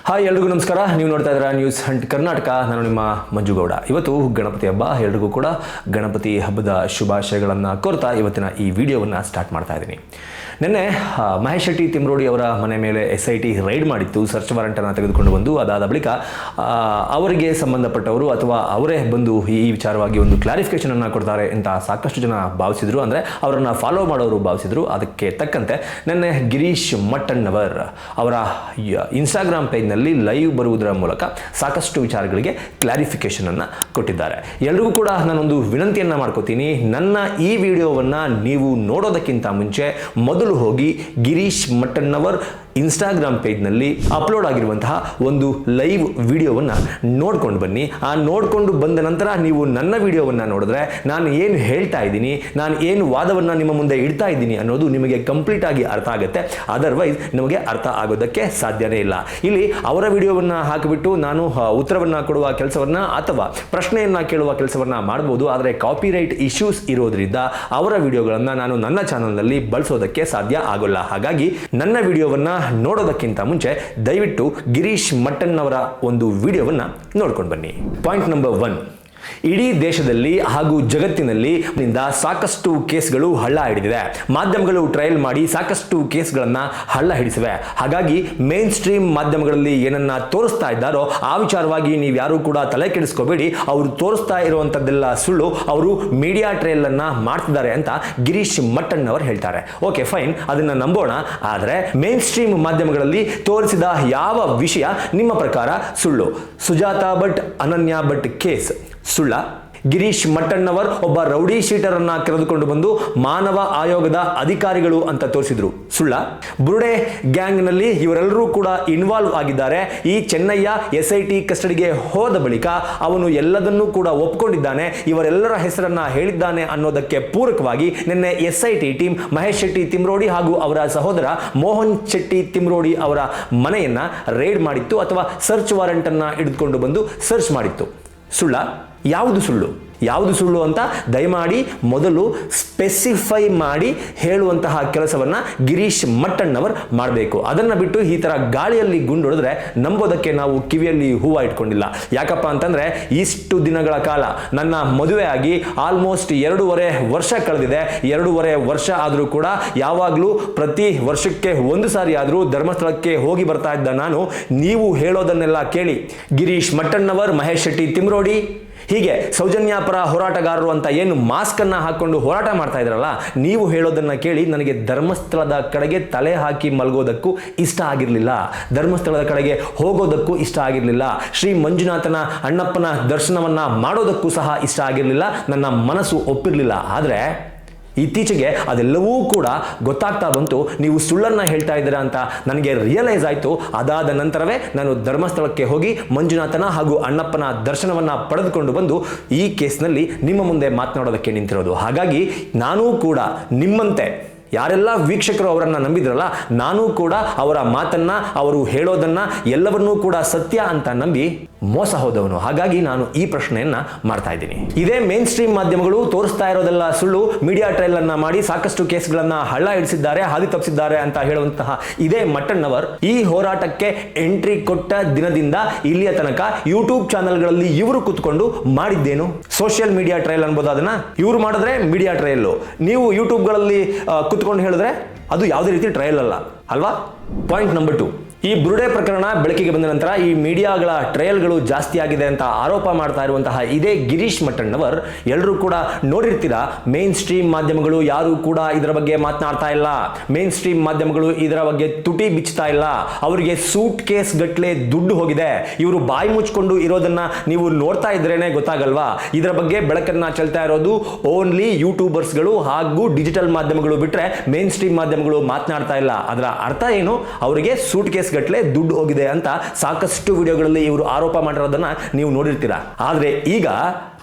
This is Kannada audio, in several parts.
ಹಾಯ್ ಎಲ್ರಿಗೂ ನಮಸ್ಕಾರ. ನೀವು ನೋಡ್ತಾ ಇದ್ದೀರಾ ನ್ಯೂಸ್ ಹಂಟ್ ಕರ್ನಾಟಕ. ನಾನು ನಿಮ್ಮ ಮಂಜುಗೌಡ. ಇವತ್ತು ಗಣಪತಿ ಹಬ್ಬ. ಎಲ್ರಿಗೂ ಕೂಡ ಗಣಪತಿ ಹಬ್ಬದ ಶುಭಾಶಯಗಳನ್ನು ಕೋರ್ತಾ ಇವತ್ತಿನ ಈ ವಿಡಿಯೋವನ್ನು ಸ್ಟಾರ್ಟ್ ಮಾಡ್ತಾ ಇದ್ದೀನಿ. ನಿನ್ನೆ ಮಹೇಶ್ ಶೆಟ್ಟಿ ತಿಮ್ರೋಡಿ ಅವರ ಮನೆ ಮೇಲೆ SIT ರೈಡ್ ಮಾಡಿತ್ತು. ಸರ್ಚ್ ವಾರೆಂಟನ್ನು ತೆಗೆದುಕೊಂಡು ಬಂದು ಅದಾದ ಬಳಿಕ ಅವರಿಗೆ ಸಂಬಂಧಪಟ್ಟವರು ಅಥವಾ ಅವರೇ ಬಂದು ಈ ವಿಚಾರವಾಗಿ ಒಂದು ಕ್ಲಾರಿಫಿಕೇಷನನ್ನು ಕೊಡ್ತಾರೆ ಅಂತ ಸಾಕಷ್ಟು ಜನ ಭಾವಿಸಿದರು. ಅಂದರೆ ಅವರನ್ನು ಫಾಲೋ ಮಾಡೋರು ಭಾವಿಸಿದರು. ಅದಕ್ಕೆ ತಕ್ಕಂತೆ ನಿನ್ನೆ ಗಿರೀಶ್ ಮಟ್ಟಣ್ಣವರ್ ಅವರ ಇನ್ಸ್ಟಾಗ್ರಾಮ್ ಪೇಜ್ನಲ್ಲಿ ಲೈವ್ ಬರುವುದರ ಮೂಲಕ ಸಾಕಷ್ಟು ವಿಚಾರಗಳಿಗೆ ಕ್ಲಾರಿಫಿಕೇಷನನ್ನು ಕೊಟ್ಟಿದ್ದಾರೆ. ಎಲ್ರಿಗೂ ಕೂಡ ನಾನೊಂದು ವಿನಂತಿಯನ್ನು ಮಾಡ್ಕೋತೀನಿ. ನನ್ನ ಈ ವಿಡಿಯೋವನ್ನು ನೀವು ನೋಡೋದಕ್ಕಿಂತ ಮುಂಚೆ ಮೊದಲು ಹೋಗಿ ಗಿರೀಶ್ ಮಟ್ಟಣ್ಣವರ್ ಇನ್ಸ್ಟಾಗ್ರಾಮ್ ಪೇಜ್ನಲ್ಲಿ ಅಪ್ಲೋಡ್ ಆಗಿರುವಂತಹ ಒಂದು ಲೈವ್ ವಿಡಿಯೋವನ್ನು ನೋಡ್ಕೊಂಡು ಬನ್ನಿ. ಆ ನೋಡಿಕೊಂಡು ಬಂದ ನಂತರ ನೀವು ನನ್ನ ವಿಡಿಯೋವನ್ನು ನೋಡಿದ್ರೆ ನಾನು ಏನು ಹೇಳ್ತಾ ಇದ್ದೀನಿ, ನಾನು ಏನು ವಾದವನ್ನು ನಿಮ್ಮ ಮುಂದೆ ಇಡ್ತಾ ಇದ್ದೀನಿ ಅನ್ನೋದು ನಿಮಗೆ ಕಂಪ್ಲೀಟ್ ಆಗಿ ಅರ್ಥ ಆಗುತ್ತೆ. ಅದರ್ವೈಸ್ ನಿಮಗೆ ಅರ್ಥ ಆಗೋದಕ್ಕೆ ಸಾಧ್ಯನೇ ಇಲ್ಲ. ಇಲ್ಲಿ ಅವರ ವಿಡಿಯೋವನ್ನು ಹಾಕಿಬಿಟ್ಟು ನಾನು ಉತ್ತರವನ್ನು ಕೊಡುವ ಕೆಲಸವನ್ನು ಅಥವಾ ಪ್ರಶ್ನೆಯನ್ನು ಕೇಳುವ ಕೆಲಸವನ್ನು ಮಾಡ್ಬೋದು. ಆದರೆ ಕಾಪಿರೈಟ್ ಇಶ್ಯೂಸ್ ಇರೋದ್ರಿಂದ ಅವರ ವಿಡಿಯೋಗಳನ್ನು ನಾನು ನನ್ನ ಚಾನಲ್ನಲ್ಲಿ ಬಳಸೋದಕ್ಕೆ ಸಾಧ್ಯ ಆಗೋಲ್ಲ. ಹಾಗಾಗಿ ನನ್ನ ವಿಡಿಯೋವನ್ನು ನೋಡೋದಕ್ಕಿಂತ ಮುಂಚೆ ದಯವಿಟ್ಟು ಗಿರೀಶ್ ಮಟ್ಟಣ್ಣವರ ಒಂದು ವಿಡಿಯೋವನ್ನು ನೋಡ್ಕೊಂಡು ಬನ್ನಿ. ಪಾಯಿಂಟ್ ನಂಬರ್ 1, ಇಡೀ ದೇಶದಲ್ಲಿ ಹಾಗೂ ಜಗತ್ತಿನಲ್ಲಿ ಸಾಕಷ್ಟು ಕೇಸ್ಗಳು ಹಳ್ಳ ಹಿಡಿದಿದೆ. ಮಾಧ್ಯಮಗಳು ಟ್ರಯಲ್ ಮಾಡಿ ಸಾಕಷ್ಟು ಕೇಸ್ಗಳನ್ನು ಹಳ್ಳ ಹಿಡಿಸಿವೆ. ಹಾಗಾಗಿ ಮೇನ್ ಸ್ಟ್ರೀಮ್ ಮಾಧ್ಯಮಗಳಲ್ಲಿ ಏನನ್ನ ತೋರಿಸ್ತಾ ಇದ್ದಾರೋ ಆ ವಿಚಾರವಾಗಿ ನೀವು ಯಾರು ಕೂಡ ತಲೆ ಕೆಡಿಸ್ಕೋಬೇಡಿ. ಅವರು ತೋರಿಸ್ತಾ ಇರುವಂಥದ್ದೆಲ್ಲ ಸುಳ್ಳು. ಅವರು ಮೀಡಿಯಾ ಟ್ರಯಲ್ ಅನ್ನ ಮಾಡ್ತಿದ್ದಾರೆ ಅಂತ ಗಿರೀಶ್ ಮಟ್ಟಣ್ಣವರು ಹೇಳ್ತಾರೆ. ಓಕೆ ಫೈನ್, ಅದನ್ನ ನಂಬೋಣ. ಆದರೆ ಮೇನ್ ಸ್ಟ್ರೀಮ್ ಮಾಧ್ಯಮಗಳಲ್ಲಿ ತೋರಿಸಿದ ಯಾವ ವಿಷಯ ನಿಮ್ಮ ಪ್ರಕಾರ ಸುಳ್ಳು? ಸುಜಾತಾ ಭಟ್, ಅನನ್ಯ ಭಟ್ ಕೇಸ್ ಸುಳ್ಳ? ಗಿರೀಶ್ ಮಟ್ಟಣ್ಣವರ್ ಒಬ್ಬ ರೌಡಿ ಶೀಟರ್ ಅನ್ನ ಕರೆದುಕೊಂಡು ಬಂದು ಮಾನವ ಆಯೋಗದ ಅಧಿಕಾರಿಗಳು ಅಂತ ತೋರಿಸಿದ್ರು ಸುಳ್ಳ? ಬುರುಡೆ ಗ್ಯಾಂಗ್ ನಲ್ಲಿ ಇವರೆಲ್ಲರೂ ಕೂಡ ಇನ್ವಾಲ್ವ್ ಆಗಿದ್ದಾರೆ. ಈ ಚೆನ್ನಯ್ಯ SIT ಕಸ್ಟಡಿಗೆ ಹೋದ ಬಳಿಕ ಅವನು ಎಲ್ಲದನ್ನೂ ಕೂಡ ಒಪ್ಕೊಂಡಿದ್ದಾನೆ, ಇವರೆಲ್ಲರ ಹೆಸರನ್ನ ಹೇಳಿದ್ದಾನೆ ಅನ್ನೋದಕ್ಕೆ ಪೂರಕವಾಗಿ ನಿನ್ನೆ SIT ಟೀಮ್ ಮಹೇಶ್ ಶೆಟ್ಟಿ ತಿಮ್ರೋಡಿ ಹಾಗೂ ಅವರ ಸಹೋದರ ಮೋಹನ್ ಶೆಟ್ಟಿ ತಿಮ್ರೋಡಿ ಅವರ ಮನೆಯನ್ನ ರೇಡ್ ಮಾಡಿತ್ತು ಅಥವಾ ಸರ್ಚ್ ವಾರೆಂಟ್ ಅನ್ನ ಹಿಡಿದುಕೊಂಡು ಬಂದು ಸರ್ಚ್ ಮಾಡಿತ್ತು. ಸುಳ್ಳ? ಯಾವುದು ಸುಳ್ಳು, ಯಾವುದು ಸುಳ್ಳು ಅಂತ ದಯಮಾಡಿ ಮೊದಲು ಸ್ಪೆಸಿಫೈ ಮಾಡಿ ಹೇಳುವಂತಹ ಕೆಲಸವನ್ನ ಗಿರೀಶ್ ಮಟ್ಟಣ್ಣವರ್ ಮಾಡಬೇಕು. ಅದನ್ನ ಬಿಟ್ಟು ಈ ತರ ಗಾಳಿಯಲ್ಲಿ ಗುಂಡೊಡೆದ್ರೆ ನಂಬೋದಕ್ಕೆ ನಾವು ಕಿವಿಯಲ್ಲಿ ಹೂವು ಇಟ್ಕೊಂಡಿಲ್ಲ. ಯಾಕಪ್ಪ ಅಂತಂದ್ರೆ ಇಷ್ಟು ದಿನಗಳ ಕಾಲ ನನ್ನ ಮದುವೆ ಆಗಿ ಆಲ್ಮೋಸ್ಟ್ 2.5 ವರ್ಷ ಕಳೆದಿದೆ. 2.5 ವರ್ಷ ಆದರೂ ಕೂಡ ಯಾವಾಗಲೂ ಪ್ರತಿ ವರ್ಷಕ್ಕೆ ಒಂದು ಸಾರಿ ಆದರೂ ಧರ್ಮಸ್ಥಳಕ್ಕೆ ಹೋಗಿ ಬರ್ತಾ ಇದ್ದ ನಾನು ನೀವು ಹೇಳೋದನ್ನೆಲ್ಲ ಕೇಳಿ ಗಿರೀಶ್ ಮಟ್ಟಣ್ಣವರ್, ಮಹೇಶ್ ಶೆಟ್ಟಿ ತಿಮ್ರೋಡಿ ಹೀಗೆ ಸೌಜನ್ಯಪರ ಹೋರಾಟಗಾರರು ಅಂತ ಏನು ಮಾಸ್ಕ್ ಅನ್ನ ಹಾಕೊಂಡು ಹೋರಾಟ ಮಾಡ್ತಾ ಇದ್ರಲ್ಲ, ನೀವು ಹೇಳೋದನ್ನ ಕೇಳಿ ನನಗೆ ಧರ್ಮಸ್ಥಳದ ಕಡೆಗೆ ತಲೆ ಹಾಕಿ ಮಲಗೋದಕ್ಕೂ ಇಷ್ಟ ಆಗಿರಲಿಲ್ಲ. ಧರ್ಮಸ್ಥಳದ ಕಡೆಗೆ ಹೋಗೋದಕ್ಕೂ ಇಷ್ಟ ಆಗಿರಲಿಲ್ಲ. ಶ್ರೀ ಮಂಜುನಾಥನ ಅಣ್ಣಪ್ಪನ ದರ್ಶನವನ್ನ ಮಾಡೋದಕ್ಕೂ ಸಹ ಇಷ್ಟ ಆಗಿರಲಿಲ್ಲ. ನನ್ನ ಮನಸ್ಸು ಒಪ್ಪಿರಲಿಲ್ಲ. ಆದರೆ ಇತ್ತೀಚೆಗೆ ಅದೆಲ್ಲವೂ ಕೂಡ ಗೊತ್ತಾಗ್ತಾ ಬಂತು. ನೀವು ಸುಳ್ಳನ್ನು ಹೇಳ್ತಾ ಇದ್ದೀರಾ ಅಂತ ನನಗೆ ರಿಯಲೈಸ್ ಆಯಿತು. ಅದಾದ ನಂತರವೇ ನಾನು ಧರ್ಮಸ್ಥಳಕ್ಕೆ ಹೋಗಿ ಮಂಜುನಾಥನ ಹಾಗೂ ಅಣ್ಣಪ್ಪನ ದರ್ಶನವನ್ನು ಪಡೆದುಕೊಂಡು ಬಂದು ಈ ಕೇಸ್ನಲ್ಲಿ ನಿಮ್ಮ ಮುಂದೆ ಮಾತನಾಡೋದಕ್ಕೆ ನಿಂತಿರೋದು. ಹಾಗಾಗಿ ನಾನೂ ಕೂಡ ನಿಮ್ಮಂತೆ ಯಾರೆಲ್ಲ ವೀಕ್ಷಕರು ಅವರನ್ನು ನಂಬಿದ್ರಲ್ಲ, ನಾನು ಕೂಡ ಅವರ ಮಾತನ್ನ, ಅವರು ಹೇಳೋದನ್ನ ಎಲ್ಲವನ್ನೂ ಕೂಡ ಸತ್ಯ ಅಂತ ನಂಬಿ ಮೋಸ ಹೋದವನು. ಹಾಗಾಗಿ ನಾನು ಈ ಪ್ರಶ್ನೆಯನ್ನ ಮಾಡ್ತಾ ಇದ್ದೀನಿ. ಇದೇ ಮೇನ್ ಸ್ಟ್ರೀಮ್ ಮಾಧ್ಯಮಗಳು ತೋರಿಸ್ತಾ ಇರೋದೆಲ್ಲ ಸುಳ್ಳು, ಮೀಡಿಯಾ ಟ್ರಯಲ್ ಅನ್ನ ಮಾಡಿ ಸಾಕಷ್ಟು ಕೇಸ್ಗಳನ್ನ ಹಳ್ಳ ಹಿಡಿಸಿದ್ದಾರೆ, ಹಾದಿ ತಪ್ಪಿಸಿದ್ದಾರೆ ಅಂತ ಹೇಳುವಂತಹ ಇದೇ ಮಟ್ಟಣ್ಣವರ್ ಈ ಹೋರಾಟಕ್ಕೆ ಎಂಟ್ರಿ ಕೊಟ್ಟ ದಿನದಿಂದ ಇಲ್ಲಿಯ ತನಕ ಯೂಟ್ಯೂಬ್ ಚಾನೆಲ್ಗಳಲ್ಲಿ ಇವರು ಕುತ್ಕೊಂಡು ಮಾಡಿದ್ದೇನು? ಸೋಷಿಯಲ್ ಮೀಡಿಯಾ ಟ್ರಯಲ್ ಅನ್ಬೋದು. ಅದನ್ನ ಇವರು ಮಾಡಿದ್ರೆ ಮೀಡಿಯಾ ಟ್ರಯಲ್, ನೀವು ಯೂಟ್ಯೂಬ್ಗಳಲ್ಲಿ ಕುತ್ಕೊಂಡು ಹೇಳಿದ್ರೆ ಅದು ಯಾವುದೇ ರೀತಿ ಟ್ರಯಲ್ ಅಲ್ಲ ಅಲ್ವಾ? ಪಾಯಿಂಟ್ ನಂಬರ್ 2, ಈ ಬುರುಡೆ ಪ್ರಕರಣ ಬೆಳಕಿಗೆ ಬಂದ ನಂತರ ಈ ಮೀಡಿಯಾಗಳ ಟ್ರಯಲ್ಗಳು ಜಾಸ್ತಿ ಆಗಿದೆ ಅಂತ ಆರೋಪ ಮಾಡ್ತಾ ಇರುವಂತಹ ಇದೇ ಗಿರೀಶ್ ಮಟ್ಟಣ್ಣವರ್ ಎಲ್ಲರೂ ಕೂಡ ನೋಡಿರ್ತೀರಾ, ಮೇನ್ ಸ್ಟ್ರೀಮ್ ಮಾಧ್ಯಮಗಳು ಯಾರು ಕೂಡ ಇದರ ಬಗ್ಗೆ ಮಾತನಾಡ್ತಾ ಇಲ್ಲ. ಮೇನ್ ಸ್ಟ್ರೀಮ್ ಮಾಧ್ಯಮಗಳು ಇದರ ಬಗ್ಗೆ ತುಟಿ ಬಿಚ್ಚುತ್ತಾ ಇಲ್ಲ. ಅವರಿಗೆ ಸೂಟ್ ಕೇಸ್ ಗಟ್ಲೆ ದುಡ್ಡು ಹೋಗಿದೆ. ಇವರು ಬಾಯಿ ಮುಚ್ಕೊಂಡು ಇರೋದನ್ನ ನೀವು ನೋಡ್ತಾ ಇದ್ರೇನೆ ಗೊತ್ತಾಗಲ್ವಾ? ಇದರ ಬಗ್ಗೆ ಬೆಳಕನ್ನ ಚೆಲ್ತಾ ಇರೋದು ಓನ್ಲಿ ಯೂಟ್ಯೂಬರ್ಸ್ಗಳು ಹಾಗೂ ಡಿಜಿಟಲ್ ಮಾಧ್ಯಮಗಳು ಬಿಟ್ರೆ ಮೇನ್ ಸ್ಟ್ರೀಮ್ ಮಾಧ್ಯಮಗಳು ಮಾತನಾಡ್ತಾ ಇಲ್ಲ. ಅದರ ಅರ್ಥ ಏನು? ಅವರಿಗೆ ಸೂಟ್ ಕೇಸ್ ಗಟ್ಲೆ ದುಡ್ಡು ಹೋಗಿದೆ ಅಂತ ಸಾಕಷ್ಟು ವಿಡಿಯೋಗಳಲ್ಲಿ ಇವರು ಆರೋಪ ಮಾಡಿರೋದನ್ನ ನೀವು ನೋಡಿರ್ತೀರಾ. ಆದ್ರೆ ಈಗ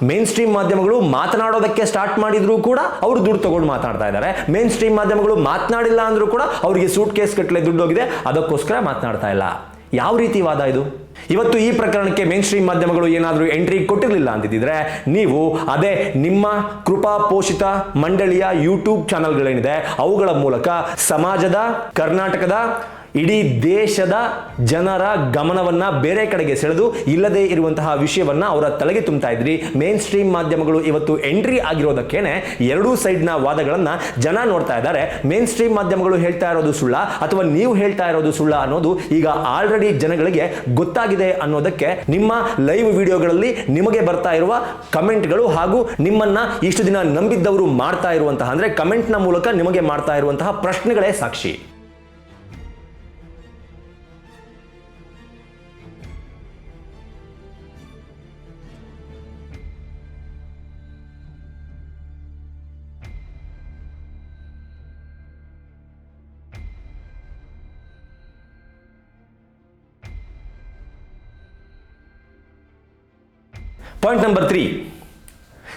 ಮೇನ್ ಸ್ಟ್ರೀಮ್ ಮಾಧ್ಯಮಗಳು ಮಾತನಾಡೋದಕ್ಕೆ ಸ್ಟಾರ್ಟ್ ಮಾಡಿದ್ರು ಕೂಡ ಅವರು ದುಡ್ಡು ತಗೊಂಡು ಮಾತನಾಡ್ತಾ ಇದ್ದಾರೆ. ಮೇನ್ ಸ್ಟ್ರೀಮ್ ಮಾಧ್ಯಮಗಳು ಮಾತನಾಡಿಲ್ಲ ಅಂದ್ರೂ ಕೂಡ ಅವರಿಗೆ ಸೂಟ್ ಕೇಸ್ ಗಟ್ಲೆ ದುಡ್ಡು ಹೋಗಿದೆ, ಅದಕ್ಕೋಸ್ಕರ ಮಾತನಾಡ್ತಾ ಇಲ್ಲ. ಯಾವ ರೀತಿ ವಾದ ಇದು? ಇವತ್ತು ಈ ಪ್ರಕರಣಕ್ಕೆ ಮೇನ್ ಸ್ಟ್ರೀಮ್ ಮಾಧ್ಯಮಗಳು ಏನಾದರೂ ಎಂಟ್ರಿ ಕೊಟ್ಟಿರಲಿಲ್ಲ ಅಂತಿದ್ರೆ ನೀವು ಅದೇ ನಿಮ್ಮ ಕೃಪಾ ಪೋಷಿತ ಮಂಡಳಿಯ ಯೂಟ್ಯೂಬ್ ಚಾನೆಲ್ಗಳೇನಿದೆ ಅವುಗಳ ಮೂಲಕ ಸಮಾಜದ, ಕರ್ನಾಟಕದ ಇಡೀ ದೇಶದ ಜನರ ಗಮನವನ್ನ ಬೇರೆ ಕಡೆಗೆ ಸೆಳೆದು ಇಲ್ಲದೆ ಇರುವಂತಹ ವಿಷಯವನ್ನ ಅವರ ತಲೆಗೆ ತುಂಬ್ತಾ ಇದ್ರಿ. ಮೇನ್ ಸ್ಟ್ರೀಮ್ ಮಾಧ್ಯಮಗಳು ಇವತ್ತು ಎಂಟ್ರಿ ಆಗಿರೋದಕ್ಕೇನೆ ಎರಡೂ ಸೈಡ್ನ ವಾದಗಳನ್ನ ಜನ ನೋಡ್ತಾ ಇದ್ದಾರೆ. ಮೇನ್ ಸ್ಟ್ರೀಮ್ ಮಾಧ್ಯಮಗಳು ಹೇಳ್ತಾ ಇರೋದು ಸುಳ್ಳ ಅಥವಾ ನೀವು ಹೇಳ್ತಾ ಇರೋದು ಸುಳ್ಳ ಅನ್ನೋದು ಈಗ ಆಲ್ರೆಡಿ ಜನಗಳಿಗೆ ಗೊತ್ತಾಗಿದೆ ಅನ್ನೋದಕ್ಕೆ ನಿಮ್ಮ ಲೈವ್ ವಿಡಿಯೋಗಳಲ್ಲಿ ನಿಮಗೆ ಬರ್ತಾ ಇರುವ ಕಮೆಂಟ್ಗಳು ಹಾಗೂ ನಿಮ್ಮನ್ನ ಇಷ್ಟು ದಿನ ನಂಬಿದ್ದವರು ಮಾಡ್ತಾ ಇರುವಂತಹ ಅಂದ್ರೆ ಕಮೆಂಟ್ನ ಮೂಲಕ ನಿಮಗೆ ಮಾಡ್ತಾ ಇರುವಂತಹ ಪ್ರಶ್ನೆಗಳೇ ಸಾಕ್ಷಿ. ಪಾಯಿಂಟ್ ನಂಬರ್ 3,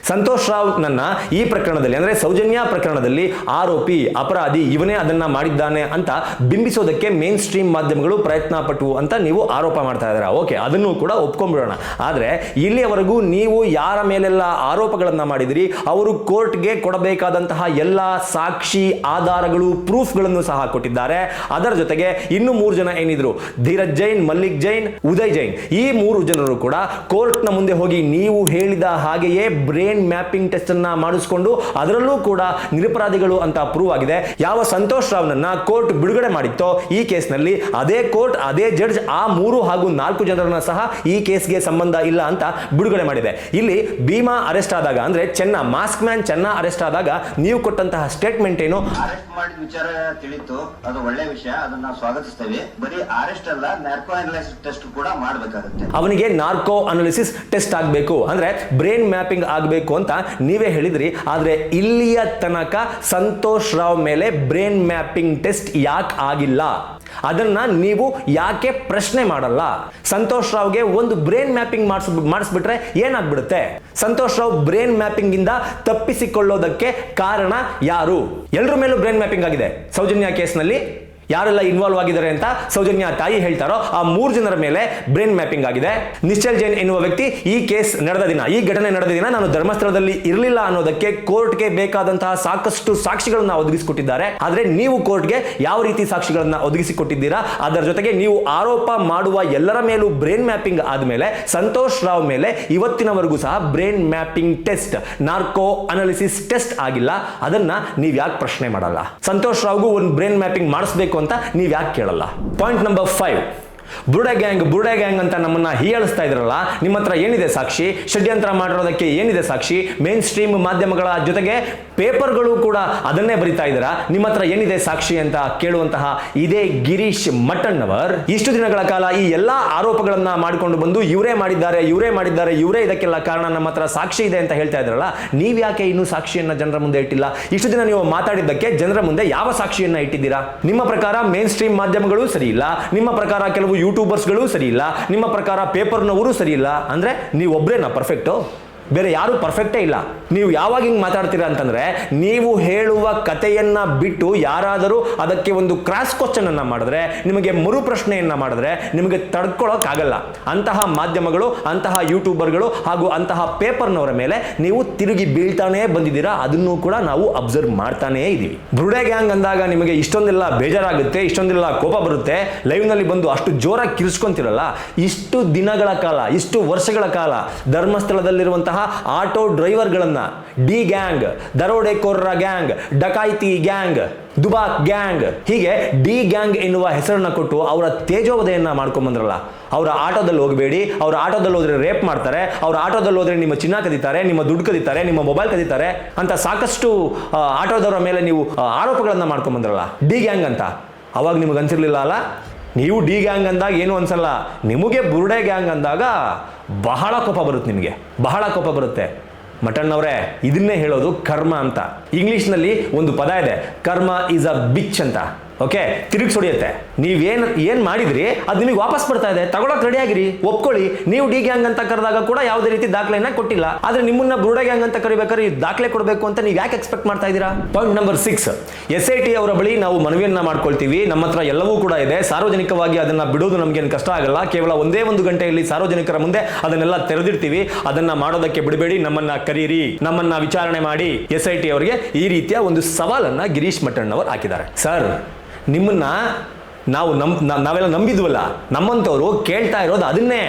ಸಂತೋಷ್ ರಾವ್ ನನ್ನ ಈ ಪ್ರಕರಣದಲ್ಲಿ ಅಂದ್ರೆ ಸೌಜನ್ಯ ಪ್ರಕರಣದಲ್ಲಿ ಆರೋಪಿ ಅಪರಾಧಿ ಇವನೇ ಅದನ್ನ ಮಾಡಿದ್ದಾನೆ ಅಂತ ಬಿಂಬಿಸೋದಕ್ಕೆ ಮೇನ್ ಸ್ಟ್ರೀಮ್ ಮಾಧ್ಯಮಗಳು ಪ್ರಯತ್ನ ಪಟ್ಟವು ಅಂತ ನೀವು ಆರೋಪ ಮಾಡ್ತಾ ಇದ್ದೀರಾ. ಓಕೆ, ಅದನ್ನು ಕೂಡ ಒಪ್ಕೊಂಡ್ಬಿಡೋಣ. ಆದ್ರೆ ಇಲ್ಲಿಯವರೆಗೂ ನೀವು ಯಾರ ಮೇಲೆಲ್ಲ ಆರೋಪಗಳನ್ನ ಮಾಡಿದಿರಿ ಅವರು ಕೋರ್ಟ್ಗೆ ಕೊಡಬೇಕಾದಂತಹ ಎಲ್ಲ ಸಾಕ್ಷಿ ಆಧಾರಗಳು ಪ್ರೂಫ್ಗಳನ್ನು ಸಹ ಕೊಟ್ಟಿದ್ದಾರೆ. ಅದರ ಜೊತೆಗೆ ಇನ್ನು 3 ಜನ ಏನಿದ್ರು, ಧೀರಜ್ ಜೈನ್, ಮಲ್ಲಿಕ್ ಜೈನ್, ಉದಯ್ ಜೈನ್, ಈ 3 ಜನರು ಕೂಡ ಕೋರ್ಟ್ನ ಮುಂದೆ ಹೋಗಿ ನೀವು ಹೇಳಿದ ಹಾಗೆಯೇ ಬ್ರೇನ್ ಮ್ಯಾಪಿಂಗ್ ಟೆಸ್ಟ್ ಅನ್ನ ಮಾಡಿಸಿಕೊಂಡು ಅದರಲ್ಲೂ ಕೂಡ ನಿರಪರಾಧಿಗಳು ಅಂತ ಪ್ರೂವ್ ಆಗಿದೆ. ಯಾವ ಸಂತೋಷ್ ರಾವ್ನನ್ನ ಕೋರ್ಟ್ ಬಿಡುಗಡೆ ಮಾಡಿತ್ತೋ ಈ ಕೇಸ್ನಲ್ಲಿ ಅದೇ ಕೋರ್ಟ್ ಅದೇ ಜಡ್ಜ್ ಆ 3 ಹಾಗೂ 4 ಜನರನ್ನ ಸಹ ಈ ಕೇಸ್ಗೆ ಸಂಬಂಧ ಇಲ್ಲ ಅಂತ ಬಿಡುಗಡೆ ಮಾಡಿದೆ. ಇಲ್ಲಿ ಭೀಮಾ ಅರೆಸ್ಟ್ ಆದಾಗ ಅಂದ್ರೆ ಮಾಸ್ಕ್ ಮ್ಯಾನ್ ಚೆನ್ನ ಅರೆಸ್ಟ್ ಆದಾಗ ನೀವು ಕೊಟ್ಟಂತಹ ಸ್ಟೇಟ್ಮೆಂಟ್ ಏನು? ಅರೆಸ್ಟ್ ಮಾಡಿದ ವಿಚಾರ ತಿಳಿತು, ಅದು ಒಳ್ಳೆ ವಿಷಯ, ಅದನ್ನ ಸ್ವಾಗತಿಸ್ತೇವೆ. ಬರೀ ಅರೆಸ್ಟ್ ಅಲ್ಲ, ನಾರ್ಕೋ ಅನಾಲಿಸಿಸ್ ಟೆಸ್ಟ್ ಕೂಡ ಮಾಡಬೇಕಾಗುತ್ತೆ. ಅವನಿಗೆ ನಾರ್ಕೋ ಅನಾಲಿಸಿಸ್ ಟೆಸ್ಟ್ ಆಗಬೇಕು ಅಂದ್ರೆ ಬ್ರೇನ್ ಮ್ಯಾಪಿಂಗ್ ಆಗಬೇಕು ಅಂತ ನೀವೇ ಹೇಳಿದ್ರಿ. ಆದ್ರೆ ಇಲ್ಲಿಯ ತನಕ ಸಂತೋಷ್ ರಾವ್ ಮೇಲೆ ಬ್ರೇನ್ ಮ್ಯಾಪಿಂಗ್ ಟೆಸ್ಟ್ ಯಾಕೆ ಆಗಿಲ್ಲ? ಅದನ್ನ ನೀವು ಯಾಕೆ ಪ್ರಶ್ನೆ ಮಾಡಲ್ಲ? ಸಂತೋಷ್ ರಾವ್ಗೆ ಒಂದು ಬ್ರೇನ್ ಮ್ಯಾಪಿಂಗ್ ಮಾಡಿಸ್ಬಿಟ್ರೆ ಏನಾಗ್ಬಿಡುತ್ತೆ? ಸಂತೋಷ್ ರಾವ್ ಬ್ರೇನ್ ಮ್ಯಾಪಿಂಗ್ ಇಂದ ತಪ್ಪಿಸಿಕೊಳ್ಳೋದಕ್ಕೆ ಕಾರಣ ಯಾರು? ಎಲ್ಲರ ಮೇಲೂ ಬ್ರೇನ್ ಮ್ಯಾಪಿಂಗ್ ಆಗಿದೆ. ಸೌಜನ್ಯ ಕೇಸ್ನಲ್ಲಿ ಯಾರೆಲ್ಲ ಇನ್ವಾಲ್ವ್ ಆಗಿದ್ದಾರೆ ಅಂತ ಸೌಜನ್ಯ ತಾಯಿ ಹೇಳ್ತಾರೋ ಆ 3 ಜನರ ಮೇಲೆ ಬ್ರೇನ್ ಮ್ಯಾಪಿಂಗ್ ಆಗಿದೆ. ನಿಶ್ಚಲ್ ಜೈನ್ ಎನ್ನುವ ವ್ಯಕ್ತಿ ಈ ಕೇಸ್ ನಡೆದ ದಿನ, ಈ ಘಟನೆ ನಡೆದ ದಿನ ನಾನು ಧರ್ಮಸ್ಥಳದಲ್ಲಿ ಇರಲಿಲ್ಲ ಅನ್ನೋದಕ್ಕೆ ಕೋರ್ಟ್ಗೆ ಬೇಕಾದಂತಹ ಸಾಕಷ್ಟು ಸಾಕ್ಷಿಗಳನ್ನ ಒದಗಿಸಿಕೊಟ್ಟಿದ್ದಾರೆ. ಆದ್ರೆ ನೀವು ಕೋರ್ಟ್ಗೆ ಯಾವ ರೀತಿ ಸಾಕ್ಷಿಗಳನ್ನ ಒದಗಿಸಿಕೊಟ್ಟಿದ್ದೀರಾ? ಅದರ ಜೊತೆಗೆ ನೀವು ಆರೋಪ ಮಾಡುವ ಎಲ್ಲರ ಮೇಲೂ ಬ್ರೇನ್ ಮ್ಯಾಪಿಂಗ್ ಆದ್ಮೇಲೆ ಸಂತೋಷ್ ರಾವ್ ಮೇಲೆ ಇವತ್ತಿನವರೆಗೂ ಸಹ brain mapping test, narco analysis test ಆಗಿಲ್ಲ. ಅದನ್ನ ನೀವ್ ಯಾಕೆ ಪ್ರಶ್ನೆ ಮಾಡಲ್ಲ? ಸಂತೋಷ್ ರಾವ್ಗೂ ಒಂದು ಬ್ರೇನ್ ಮ್ಯಾಪಿಂಗ್ ಮಾಡಿಸ್ಬೇಕು ಅಂತ ನೀವ್ ಯಾಕೆ ಕೇಳಲ್ಲ? ಪಾಯಿಂಟ್ ನಂಬರ್ 5, ಬುರ್ಡೆ ಗ್ಯಾಂಗ್ ಅಂತ ನಮ್ಮನ್ನ ಹೀಯಾಳಿಸ್ತಾ ಇದ್ರಲ್ಲ, ನಿಮ್ಮ ಹತ್ರ ಏನಿದೆ ಸಾಕ್ಷಿ? ಷಡ್ಯಂತ್ರ ಮಾಡಿರೋದಕ್ಕೆ ಏನಿದೆ ಸಾಕ್ಷಿ? ಮೇನ್ ಸ್ಟ್ರೀಮ್ ಮಾಧ್ಯಮಗಳ ಜೊತೆಗೆ ಪೇಪರ್ಗಳು ಕೂಡ ಅದನ್ನೇ ಬರಿತಾ ಇದ್ದೀರಾ. ನಿಮ್ಮ ಹತ್ರ ಏನಿದೆ ಸಾಕ್ಷಿ ಅಂತ ಕೇಳುವಂತಹ ಇದೇ ಗಿರೀಶ್ ಮಟ್ಟಣ್ಣವರ್ ಇಷ್ಟು ದಿನಗಳ ಕಾಲ ಈ ಎಲ್ಲಾ ಆರೋಪಗಳನ್ನ ಮಾಡಿಕೊಂಡು ಬಂದು ಇವರೇ ಮಾಡಿದ್ದಾರೆ, ಇವರೇ ಇದಕ್ಕೆಲ್ಲ ಕಾರಣ, ನಮ್ಮ ಹತ್ರ ಸಾಕ್ಷಿ ಇದೆ ಅಂತ ಹೇಳ್ತಾ ಇದ್ರಲ್ಲ, ನೀವ್ ಯಾಕೆ ಇನ್ನೂ ಸಾಕ್ಷಿಯನ್ನ ಜನರ ಮುಂದೆ ಇಟ್ಟಿಲ್ಲ? ಇಷ್ಟು ದಿನ ನೀವು ಮಾತಾಡಿದ್ದಕ್ಕೆ ಜನರ ಮುಂದೆ ಯಾವ ಸಾಕ್ಷಿಯನ್ನ ಇಟ್ಟಿದ್ದೀರಾ? ನಿಮ್ಮ ಪ್ರಕಾರ ಮೇನ್ ಸ್ಟ್ರೀಮ್ ಮಾಧ್ಯಮಗಳು ಸರಿ ಇಲ್ಲ, ನಿಮ್ಮ ಪ್ರಕಾರ ಕೆಲವು ಯೂಟ್ಯೂಬರ್ಸ್ಗಳು ಸರಿ ಇಲ್ಲ, ನಿಮ್ಮ ಪ್ರಕಾರ ಪೇಪರ್ನವರು ಸರಿ ಇಲ್ಲ. ಅಂದ್ರೆ ನೀವು ಒಬ್ರೇನಾ ಪರ್ಫೆಕ್ಟು? ಬೇರೆ ಯಾರು ಪರ್ಫೆಕ್ಟೇ ಇಲ್ಲ. ನೀವು ಯಾವಾಗ ಹಿಂಗೆ ಮಾತಾಡ್ತೀರಾ ಅಂತಂದ್ರೆ, ನೀವು ಹೇಳುವ ಕಥೆಯನ್ನ ಬಿಟ್ಟು ಯಾರಾದರೂ ಅದಕ್ಕೆ ಒಂದು ಕ್ರಾಸ್ ಕ್ವಶನ್ ಅನ್ನ ಮಾಡಿದ್ರೆ, ನಿಮಗೆ ಮರು ಪ್ರಶ್ನೆಯನ್ನ ಮಾಡಿದ್ರೆ ನಿಮಗೆ ತಡ್ಕೊಳ್ಳೋಕ್ಕಾಗಲ್ಲ. ಅಂತಹ ಮಾಧ್ಯಮಗಳು, ಅಂತಹ ಯೂಟ್ಯೂಬರ್ಗಳು ಹಾಗೂ ಅಂತಹ ಪೇಪರ್ನವರ ಮೇಲೆ ನೀವು ತಿರುಗಿ ಬೀಳ್ತಾನೆ ಬಂದಿದ್ದೀರಾ. ಅದನ್ನು ಕೂಡ ನಾವು ಅಬ್ಸರ್ವ್ ಮಾಡ್ತಾನೇ ಇದೀವಿ. ಬುರ್ಡೆ ಗ್ಯಾಂಗ್ ಅಂದಾಗ ನಿಮಗೆ ಇಷ್ಟೊಂದೆಲ್ಲ ಬೇಜಾರಾಗುತ್ತೆ, ಇಷ್ಟೊಂದೆಲ್ಲ ಕೋಪ ಬರುತ್ತೆ, ಲೈವ್ ನಲ್ಲಿ ಬಂದು ಅಷ್ಟು ಜೋರಾಗಿ ಕಿರಿಸ್ಕೊಂತಿರಲ್ಲ. ಇಷ್ಟು ದಿನಗಳ ಕಾಲ, ಇಷ್ಟು ವರ್ಷಗಳ ಕಾಲ ಧರ್ಮಸ್ಥಳದಲ್ಲಿರುವಂತಹ ಆಟೋ ಡ್ರೈವರ್ಗಳನ್ನ ಡಿ ಗ್ಯಾಂಗ್, ದರೋಡೆಕೋರರ ಗ್ಯಾಂಗ್, ಡಕಾಯಿತಿ ಗ್ಯಾಂಗ್, ದುಬಾಕ್ ಗ್ಯಾಂಗ್, ಹೀಗೆ ಡಿ ಗ್ಯಾಂಗ್ ಎನ್ನುವ ಹೆಸರನ್ನ ಕೊಟ್ಟು ಅವರ ತೇಜೋವಧೆಯನ್ನ ಮಾಡ್ಕೊಂಡ್ ಬಂದ್ರಲ್ಲ. ಅವರ ಆಟೋದಲ್ಲಿ ಹೋಗಬೇಡಿ, ಅವರ ಆಟೋದಲ್ಲಿ ಹೋದ್ರೆ ರೇಪ್ ಮಾಡ್ತಾರೆ, ಅವರ ಆಟೋದಲ್ಲಿ ಹೋದ್ರೆ ನಿಮ್ಮ ಚಿನ್ನ ಕದೀತಾರೆ, ನಿಮ್ಮ ದುಡ್ಡು ಕದೀತಾರೆ, ನಿಮ್ಮ ಮೊಬೈಲ್ ಕದೀತಾರೆ ಅಂತ ಸಾಕಷ್ಟು ಆಟೋದವರ ಮೇಲೆ ನೀವು ಆರೋಪಗಳನ್ನ ಮಾಡ್ಕೊಂಡ್ ಬಂದ್ರಲ್ಲ ಡಿ ಗ್ಯಾಂಗ್ ಅಂತ. ಅವಾಗ ನಿಮಗೆ ಅನ್ಸಿರ್ಲಿಲ್ಲ ಅಲ್ಲ? ನೀವು ಡಿ ಗ್ಯಾಂಗ್ ಅಂದಾಗ ಏನು ಅನ್ಸಲ್ಲ, ನಿಮಗೆ ಬುರ್ಡೆ ಗ್ಯಾಂಗ್ ಅಂದಾಗ ಬಹಳ ಕೋಪ ಬರುತ್ತೆ, ನಿಮಗೆ ಬಹಳ ಕೋಪ ಬರುತ್ತೆ. ಮಟಣ್ಣವರೇ, ಇದನ್ನೇ ಹೇಳೋದು ಕರ್ಮ ಅಂತ. ಇಂಗ್ಲಿಷ್ನಲ್ಲಿ ಒಂದು ಪದ ಇದೆ, ಕರ್ಮ ಈಸ್ ಅ ಬಿಚ್ ಅಂತ. ಓಕೆ, ತಿರುಗಿ ಹೊಡಿಯುತ್ತೆ. ನೀವೇನ್ ಮಾಡಿದ್ರಿ ಅದು ನಿಮಗೆ ವಾಪಸ್ ಬರ್ತಾ ಇದೆ, ತಗೊಳಕ್ ರೆಡಿ ಆಗಿರಿ, ಒಪ್ಕೊಳ್ಳಿ. ನೀವು ಡಿ ಗ್ಯಾಂಗ್ ಅಂತ ಕರೆದಾಗ ಕೂಡ ಯಾವುದೇ ರೀತಿ ದಾಖಲೆಯನ್ನ ಕೊಟ್ಟಿಲ್ಲ, ಆದ್ರೆ ನಿಮ್ಮನ್ನ ಬುರ್ಡೆ ಗ್ಯಾಂಗ್ ಅಂತ ಕರಿಬೇಕಾದ್ರೆ ದಾಖಲೆ ಕೊಡಬೇಕು ಅಂತ ನೀವು ಯಾಕೆ ಎಕ್ಸ್ಪೆಕ್ಟ್ ಮಾಡ್ತಾ ಇದ್ದೀರಾ? ಪಾಯಿಂಟ್ ನಂಬರ್ 6, SIT ಅವರ ಬಳಿ ನಾವು ಮನವಿಯನ್ನ ಮಾಡ್ಕೊಳ್ತೀವಿ, ನಮ್ಮ ಹತ್ರ ಎಲ್ಲವೂ ಕೂಡ ಇದೆ, ಸಾರ್ವಜನಿಕವಾಗಿ ಅದನ್ನ ಬಿಡೋದು ನಮ್ಗೇನು ಕಷ್ಟ ಆಗಲ್ಲ, ಕೇವಲ ಒಂದೇ ಒಂದು ಗಂಟೆಯಲ್ಲಿ ಸಾರ್ವಜನಿಕರ ಮುಂದೆ ಅದನ್ನೆಲ್ಲ ತೆರೆದಿರ್ತೀವಿ, ಅದನ್ನ ಮಾಡೋದಕ್ಕೆ ಬಿಡಬೇಡಿ, ನಮ್ಮನ್ನ ಕರೀರಿ, ನಮ್ಮನ್ನ ವಿಚಾರಣೆ ಮಾಡಿ. SIT ಅವರಿಗೆ ಈ ರೀತಿಯ ಒಂದು ಸವಾಲನ್ನ ಗಿರೀಶ್ ಮಟ್ಟಣ್ಣವರು ಹಾಕಿದ್ದಾರೆ. ಸರ್, ನಿಮ್ಮನ್ನ ನಾವೆಲ್ಲ ನಂಬಿದ್ವಲ್ಲ, ನಮ್ಮಂಥವ್ರು ಕೇಳ್ತಾ ಇರೋದು ಅದನ್ನೇ.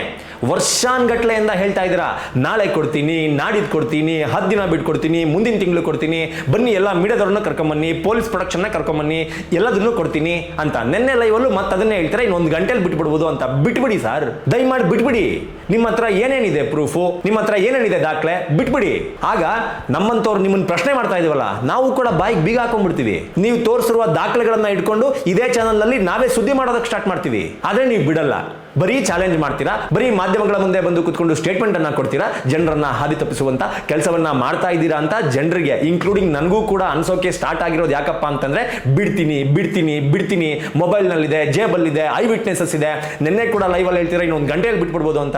ವರ್ಷಾನ್ಗಟ್ಲೆಯಿಂದ ಹೇಳ್ತಾ ಇದ್ದೀರಾ, ನಾಳೆ ಕೊಡ್ತೀನಿ, ನಾಡಿದ್ದು ಕೊಡ್ತೀನಿ, 10 ದಿನ ಬಿಟ್ಟು ಕೊಡ್ತೀನಿ, ಮುಂದಿನ ತಿಂಗಳು ಕೊಡ್ತೀನಿ, ಬನ್ನಿ ಎಲ್ಲ ಮೀಡಿಯಾದವ್ರನ್ನ ಕರ್ಕೊಂಬನ್ನಿ, ಪೊಲೀಸ್ ಪ್ರೊಡಕ್ಷನ್ನ ಕರ್ಕೊಂಬನ್ನಿ, ಎಲ್ಲದನ್ನು ಕೊಡ್ತೀನಿ ಅಂತ. ನೆನ್ನೆ ಲೈವಲ್ಲೂ ಮತ್ತೆ ಅದನ್ನೇ ಹೇಳ್ತಾರೆ, ಇನ್ನೊಂದು ಗಂಟೆಲಿ ಬಿಟ್ಬಿಡ್ಬೋದು ಅಂತ. ಬಿಟ್ಬಿಡಿ ಸರ್, ದಯಮಾಡಿ ಬಿಟ್ಬಿಡಿ. ನಿಮ್ಮ ಹತ್ರ ಏನೇನಿದೆ ಪ್ರೂಫು, ನಿಮ್ಮ ಹತ್ರ ಏನೇನಿದೆ ದಾಖಲೆ, ಬಿಟ್ಬಿಡಿ. ಆಗ ನಮ್ಮಂಥವ್ರು ನಿಮ್ಮನ್ನು ಪ್ರಶ್ನೆ ಮಾಡ್ತಾ ಇದೀವಲ್ಲ, ನಾವು ಕೂಡ ಬಾಯಿಗೆ ಬೀಗ ಹಾಕೊಂಡ್ಬಿಡ್ತೀವಿ. ನೀವು ತೋರಿಸಿರುವ ದಾಖಲೆಗಳನ್ನ ಇಟ್ಕೊಂಡು ಇದೇ ಚಾನಲ್ನಲ್ಲಿ ನಾವೇ ಸುದ್ದಿ ಮಾಡೋದಕ್ಕೆ ಸ್ಟಾರ್ಟ್ ಮಾಡ್ತೀವಿ. ಆದ್ರೆ ನೀವು ಬಿಡಲ್ಲ, ಬರೀ ಚಾಲೆಂಜ್ ಮಾಡ್ತೀರಾ, ಬರೀ ಮಾಧ್ಯಮಗಳ ಮುಂದೆ ಬಂದು ಕುತ್ಕೊಂಡು ಸ್ಟೇಟ್ಮೆಂಟ್ ಅನ್ನ ಕೊಡ್ತೀರಾ, ಜನರನ್ನ ಹಾದಿ ತಪ್ಪಿಸುವಂತ ಕೆಲಸವನ್ನ ಮಾಡ್ತಾ ಇದ್ದೀರಾ ಅಂತ ಜನರಿಗೆ, ಇನ್ಕ್ಲೂಡಿಂಗ್ ನನಗೂ ಕೂಡ ಅನ್ಸೋಕೆ ಸ್ಟಾರ್ಟ್ ಆಗಿರೋದು. ಯಾಕಪ್ಪ ಅಂತಂದ್ರೆ ಬಿಡ್ತೀನಿ, ಮೊಬೈಲ್ ನಲ್ಲಿದೆ, ಜೇಬಲ್ಲಿದೆ, ಐ ವಿಟ್ನೆಸಸ್ ಇದೆ. ನಿನ್ನೆ ಕೂಡ ಲೈವ್ ಅಲ್ಲಿ ಹೇಳ್ತೀರಾ ಇನ್ನೊಂದು ಗಂಟೆಯಲ್ಲಿ ಬಿಟ್ಬಿಡ್ಬೋದು ಅಂತ.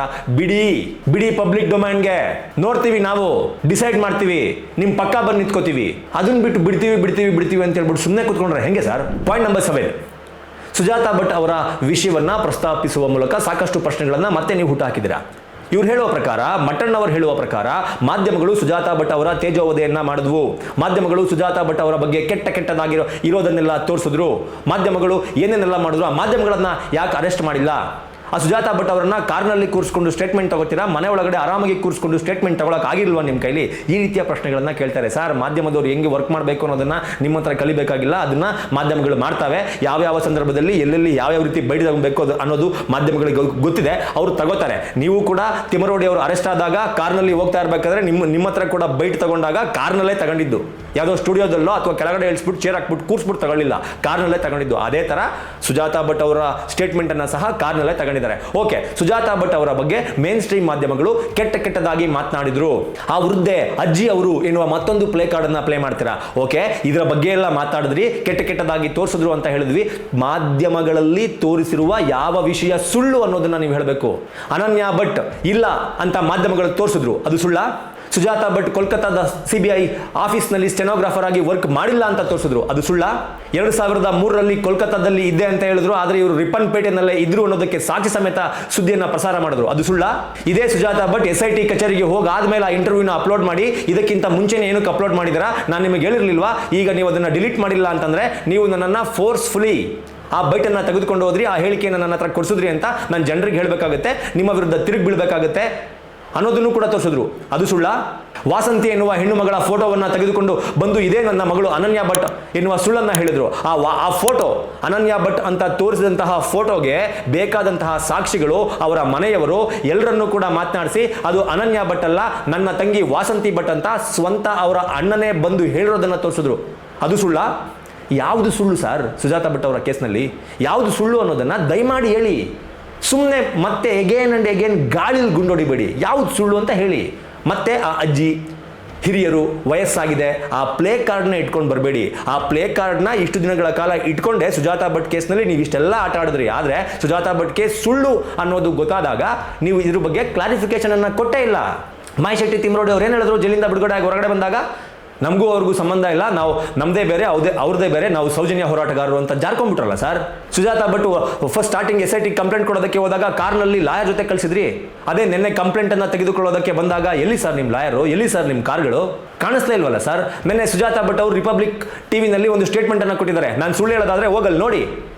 ಬಿಡಿ ಪಬ್ಲಿಕ್ ಡೊಮೈನ್ಗೆ ನೋಡ್ತೀವಿ, ನಾವು ಡಿಸೈಡ್ ಮಾಡ್ತೀವಿ, ನಿಮ್ ಪಕ್ಕ ಬಂದು ನಿಂತ್ಕೋತೀವಿ. ಅದನ್ನ ಬಿಟ್ಟು ಬಿಡ್ತೀವಿ ಅಂತ ಹೇಳ್ಬಿಟ್ಟು ಸುಮ್ಮನೆ ಕುತ್ಕೊಂಡ್ರೆ ಹೆಂಗೆ sir? Point number 7, Sujata Bhat ಅವರ ವಿಷಯವನ್ನ ಪ್ರಸ್ತಾಪಿಸುವ ಮೂಲಕ ಸಾಕಷ್ಟು ಪ್ರಶ್ನೆಗಳನ್ನ ಮತ್ತೆ ನೀವು ಹುಟ್ಟುಹಾಕಿದ್ದೀರಾ. ಇವ್ರು ಹೇಳುವ ಪ್ರಕಾರ, ಮಟ್ಟಣ್ಣ ಅವರು ಹೇಳುವ ಪ್ರಕಾರ, ಮಾಧ್ಯಮಗಳು ಸುಜಾತಾ ಭಟ್ ಅವರ ತೇಜೋವಧೆಯನ್ನ ಮಾಡಿದ್ವು, ಮಾಧ್ಯಮಗಳು ಸುಜಾತಾ ಭಟ್ ಅವರ ಬಗ್ಗೆ ಕೆಟ್ಟದಾಗಿರೋ ಇರೋದನ್ನೆಲ್ಲ ತೋರಿಸಿದ್ರು, ಮಾಧ್ಯಮಗಳು ಏನೇನೆಲ್ಲ ಮಾಡಿದ್ರು, ಆ ಮಾಧ್ಯಮಗಳನ್ನ ಯಾಕೆ ಅರೆಸ್ಟ್ ಮಾಡಿಲ್ಲ? ಆ ಸುಜಾತಾ ಭಟ್ ಅವರನ್ನ ಕಾರ್ನಲ್ಲಿ ಕೂರಿಸ್ಕೊಂಡು ಸ್ಟೇಟ್ಮೆಂಟ್ ತಗೋತೀರಾ, ಮನೆ ಒಳಗಡೆ ಆರಾಮಾಗಿ ಕೂರಿಸ್ಕೊಂಡು ಸ್ಟೇಟ್ಮೆಂಟ್ ತಗೊಳಕ್ ಆಗಿಲ್ವಾ ನಿಮ್ಮ ಕೈಲಿ? ಈ ರೀತಿಯ ಪ್ರಶ್ನೆಗಳನ್ನ ಕೇಳ್ತಾರೆ. ಸರ್, ಮಾಧ್ಯಮದವರು ಹೆಂಗೆ ವರ್ಕ್ ಮಾಡಬೇಕು ಅನ್ನೋದನ್ನ ನಿಮ್ಮ ಹತ್ರ ಕಲಿಬೇಕಾಗಿಲ್ಲ, ಅದನ್ನ ಮಾಧ್ಯಮಗಳು ಮಾಡ್ತಾವೆ. ಯಾವ ಸಂದರ್ಭದಲ್ಲಿ ಎಲ್ಲೆಲ್ಲಿ ಯಾವ ರೀತಿ ಬೈಟ್ ತಗೋಬೇಕು ಅನ್ನೋದು ಮಾಧ್ಯಮಗಳಿಗೆ ಗೊತ್ತಿದೆ, ಅವರು ತಗೋತಾರೆ. ನೀವು ಕೂಡ ತಿಮ್ಮರೋಡಿ ಅವರು ಅರೆಸ್ಟ್ ಆದಾಗ ಕಾರ್ನಲ್ಲಿ ಹೋಗ್ತಾ ಇರಬೇಕಾದ್ರೆ ನಿಮ್ಮ ಹತ್ರ ಕೂಡ ಬೈಟ್ ತಗೊಂಡಾಗ ಕಾರ್ನಲ್ಲೇ ತಗೊಂಡಿದ್ದು, ಯಾವುದೋ ಸ್ಟುಡಿಯೋದಲ್ಲೋ ಅಥವಾ ಕೆಳಗಡೆ ಇಳಿಸ್ಬಿಟ್ಟು ಚೇರ್ ಹಾಕ್ಬಿಟ್ಟು ಕೂರಿಸ್ಬಿಟ್ಟು ತಗೊಳ್ಳಿಲ್ಲ, ಕಾರ್ನಲ್ಲೇ ತಗೊಂಡಿದ್ದು. ಅದೇ ತರ ಸುಜಾತಾ ಭಟ್ ಅವರ ಸ್ಟೇಟ್ಮೆಂಟ್ ಅನ್ನ ಸಹ ಕಾರ್ನಲ್ಲೇ ತಗೊಂಡಿದ್ದಾರೆ. ಓಕೆ, ಸುಜಾತಾ ಭಟ್ ಅವರ ಬಗ್ಗೆ ಮೇನ್ ಸ್ಟ್ರೀಮ್ ಮಾಧ್ಯಮಗಳು ಕೆಟ್ಟದಾಗಿ ಮಾತನಾಡಿದ್ರು. ಆ ವೃದ್ಧೆ ಅಜ್ಜಿ ಅವರು ಎನ್ನುವ ಮತ್ತೊಂದು ಪ್ಲೇ ಕಾರ್ಡ್ ಅನ್ನ ಪ್ಲೇ ಮಾಡ್ತೀರಾ. ಓಕೆ, ಇದರ ಬಗ್ಗೆ ಎಲ್ಲ ಮಾತಾಡಿದ್ರಿ, ಕೆಟ್ಟದಾಗಿ ತೋರಿಸಿದ್ರು ಅಂತ ಹೇಳಿದ್ವಿ. ಮಾಧ್ಯಮಗಳಲ್ಲಿ ತೋರಿಸಿರುವ ಯಾವ ವಿಷಯ ಸುಳ್ಳು ಅನ್ನೋದನ್ನ ನೀವು ಹೇಳಬೇಕು. ಅನನ್ಯ ಭಟ್ ಇಲ್ಲ ಅಂತ ಮಾಧ್ಯಮಗಳು ತೋರಿಸಿದ್ರು, ಅದು ಸುಳ್ಳ? ಸುಜಾತಾ ಭಟ್ ಕೋಲ್ಕತ್ತಾದ CBI ಆಫೀಸ್ನಲ್ಲಿ ಸ್ಟೆನೋಗ್ರಾಫರ್ ಆಗಿ ವರ್ಕ್ ಮಾಡಿಲ್ಲ ಅಂತ ತೋರಿಸಿದ್ರು, ಅದು ಸುಳ್ಳ? 2003ರಲ್ಲಿ ಕೋಲ್ಕತ್ತಾದಲ್ಲಿ ಇದ್ದೆ ಅಂತ ಹೇಳಿದ್ರು, ಆದ್ರೆ ಇವರು ರಿಪ್ಪನ್ಪೇಟೆನಲ್ಲೇ ಇದ್ರು ಅನ್ನೋದಕ್ಕೆ ಸಾಕ್ಷಿ ಸಮೇತ ಸುದ್ದಿಯನ್ನ ಪ್ರಸಾರ ಮಾಡಿದ್ರು, ಅದು ಸುಳ್ಳ? ಇದೇ ಸುಜಾತಾ ಭಟ್ SIT ಕಚೇರಿಗೆ ಹೋಗಾದ್ಮೇಲೆ ಆ ಇಂಟರ್ವ್ಯೂನ ಅಪ್ಲೋಡ್ ಮಾಡಿ ಇದಕ್ಕಿಂತ ಮುಂಚೆನೇ ಏನಕ್ಕೆ ಅಪ್ಲೋಡ್ ಮಾಡಿದಿರಾ? ನಾನು ನಿಮಗೆ ಹೇಳಿರ್ಲಿಲ್ವಾ? ಈಗ ನೀವು ಅದನ್ನ ಡಿಲೀಟ್ ಮಾಡಿಲ್ಲ ಅಂತಂದ್ರೆ ನೀವು ನನ್ನನ್ನ ಫೋರ್ಸ್ಫುಲಿ ಆ ಬೈಟನ್ನ ತೆಗೆದುಕೊಂಡು ಹೋದ್ರಿ, ಆ ಹೇಳಿಕೆಯನ್ನು ನನ್ನ ಹತ್ರ ಕೊಡಿಸಿದ್ರಿ ಅಂತ ನಾನು ಜನರಿಗೆ ಹೇಳಬೇಕಾಗುತ್ತೆ, ನಿಮ್ಮ ವಿರುದ್ಧ ತಿರುಗಿ ಬೀಳಬೇಕಾಗುತ್ತೆ ಅನ್ನೋದನ್ನು ಕೂಡ ತೋರಿಸಿದ್ರು, ಅದು ಸುಳ್ಳ? ವಾಸಂತಿ ಎನ್ನುವ ಹೆಣ್ಣು ಮಗಳ ಫೋಟೋವನ್ನ ತೆಗೆದುಕೊಂಡು ಬಂದು ಇದೇ ನನ್ನ ಮಗಳು ಅನನ್ಯ ಭಟ್ ಎನ್ನುವ ಸುಳ್ಳನ್ನ ಹೇಳಿದ್ರು. ಆ ಫೋಟೋ ಅನನ್ಯ ಭಟ್ ಅಂತ ತೋರಿಸಿದಂತಹ ಫೋಟೋಗೆ ಬೇಕಾದಂತಹ ಸಾಕ್ಷಿಗಳು, ಅವರ ಮನೆಯವರು ಎಲ್ಲರನ್ನೂ ಕೂಡ ಮಾತನಾಡಿಸಿ ಅದು ಅನನ್ಯ ಭಟ್ ಅಲ್ಲ, ನನ್ನ ತಂಗಿ ವಾಸಂತಿ ಭಟ್ ಅಂತ ಸ್ವಂತ ಅವರ ಅಣ್ಣನೇ ಬಂದು ಹೇಳಿರೋದನ್ನ ತೋರಿಸಿದ್ರು, ಅದು ಸುಳ್ಳ? ಯಾವುದು ಸುಳ್ಳು ಸರ್ ಸುಜಾತಾ ಭಟ್ ಅವರ ಕೇಸ್ನಲ್ಲಿ? ಯಾವುದು ಸುಳ್ಳು ಅನ್ನೋದನ್ನ ದಯಮಾಡಿ ಹೇಳಿ. ಸುಮ್ಮನೆ ಮತ್ತೆ ಎಗೇನ್ ಅಂಡ್ ಎಗೇನ್ ಗಾಳಿಲಿ ಗುಂಡೊಡಿಬೇಡಿ. ಯಾವುದು ಸುಳ್ಳು ಅಂತ ಹೇಳಿ. ಮತ್ತೆ ಆ ಅಜ್ಜಿ, ಹಿರಿಯರು, ವಯಸ್ಸಾಗಿದೆ, ಆ ಪ್ಲೇ ಕಾರ್ಡ್ನ ಇಟ್ಕೊಂಡು ಬರಬೇಡಿ. ಆ ಪ್ಲೇ ಕಾರ್ಡ್ನ ಇಷ್ಟು ದಿನಗಳ ಕಾಲ ಇಟ್ಕೊಂಡೆ ಸುಜಾತಾ ಭಟ್ ಕೇಸ್ನಲ್ಲಿ ನೀವು ಇಷ್ಟೆಲ್ಲ ಆಟ ಆಡಿದ್ರಿ. ಆದರೆ ಸುಜಾತಾ ಭಟ್ ಕೇಸ್ ಸುಳ್ಳು ಅನ್ನೋದು ಗೊತ್ತಾದಾಗ ನೀವು ಇದ್ರ ಬಗ್ಗೆ ಕ್ಲಾರಿಫಿಕೇಶನ್ ಅನ್ನ ಕೊಟ್ಟೇ ಇಲ್ಲ. ಮಾಯಿಶೆಟ್ಟಿ ತಿಮ್ಮರೋಡಿ ಅವ್ರು ಏನು ಹೇಳಿದ್ರು ಜೈಲಿಂದ ಬಿಡುಗಡೆ ಆಗಿ ಹೊರಗಡೆ ಬಂದಾಗ? ನಮಗೂ ಅವ್ರಿಗೂ ಸಂಬಂಧ ಇಲ್ಲ, ನಾವು ನಮ್ಮದೇ ಬೇರೆ ಅವ್ರದೇ ಬೇರೆ, ನಾವು ಸೌಜನ್ಯ ಹೋರಾಟಗಾರರು ಅಂತ ಜಾರ್ಕೊಂಡ್ಬಿಟ್ರಲ್ಲ sir. Sujatha Bhat first starting SIT complaint ಕೊಡೋದಕ್ಕೆ ಹೋದಾಗ ಕಾರ್ನಲ್ಲಿ ಲಾಯರ್ ಜೊತೆ ಕಳಿಸಿದ್ರಿ. ಅದೇ ನಿನ್ನೆ ಕಂಪ್ಲೇಂಟ್ ಅನ್ನ ತೆಗೆದುಕೊಳ್ಳೋದಕ್ಕೆ ಬಂದಾಗ ಎಲ್ಲಿ ಸರ್ ನಿಮ್ಮ ಲಾಯರು, ಎಲ್ಲಿ ಸರ್ ನಿಮ್ಮ ಕಾರ್ಗಳು? ಕಾಣಿಸ್ತಾ ಇಲ್ವಲ್ಲ ಸರ್. ನಿನ್ನೆ ಸುಜಾತಾ ಭಟ್ ಅವರು ರಿಪಬ್ಲಿಕ್ ಟಿವಿನಲ್ಲಿ ಒಂದು ಸ್ಟೇಟ್ಮೆಂಟ್ ಅನ್ನ ಕೊಟ್ಟಿದ್ದಾರೆ. ನಾನು ಸುಳ್ಳು ಹೇಳೋದಾದ್ರೆ ಹೋಗಲ್ ನೋಡಿ,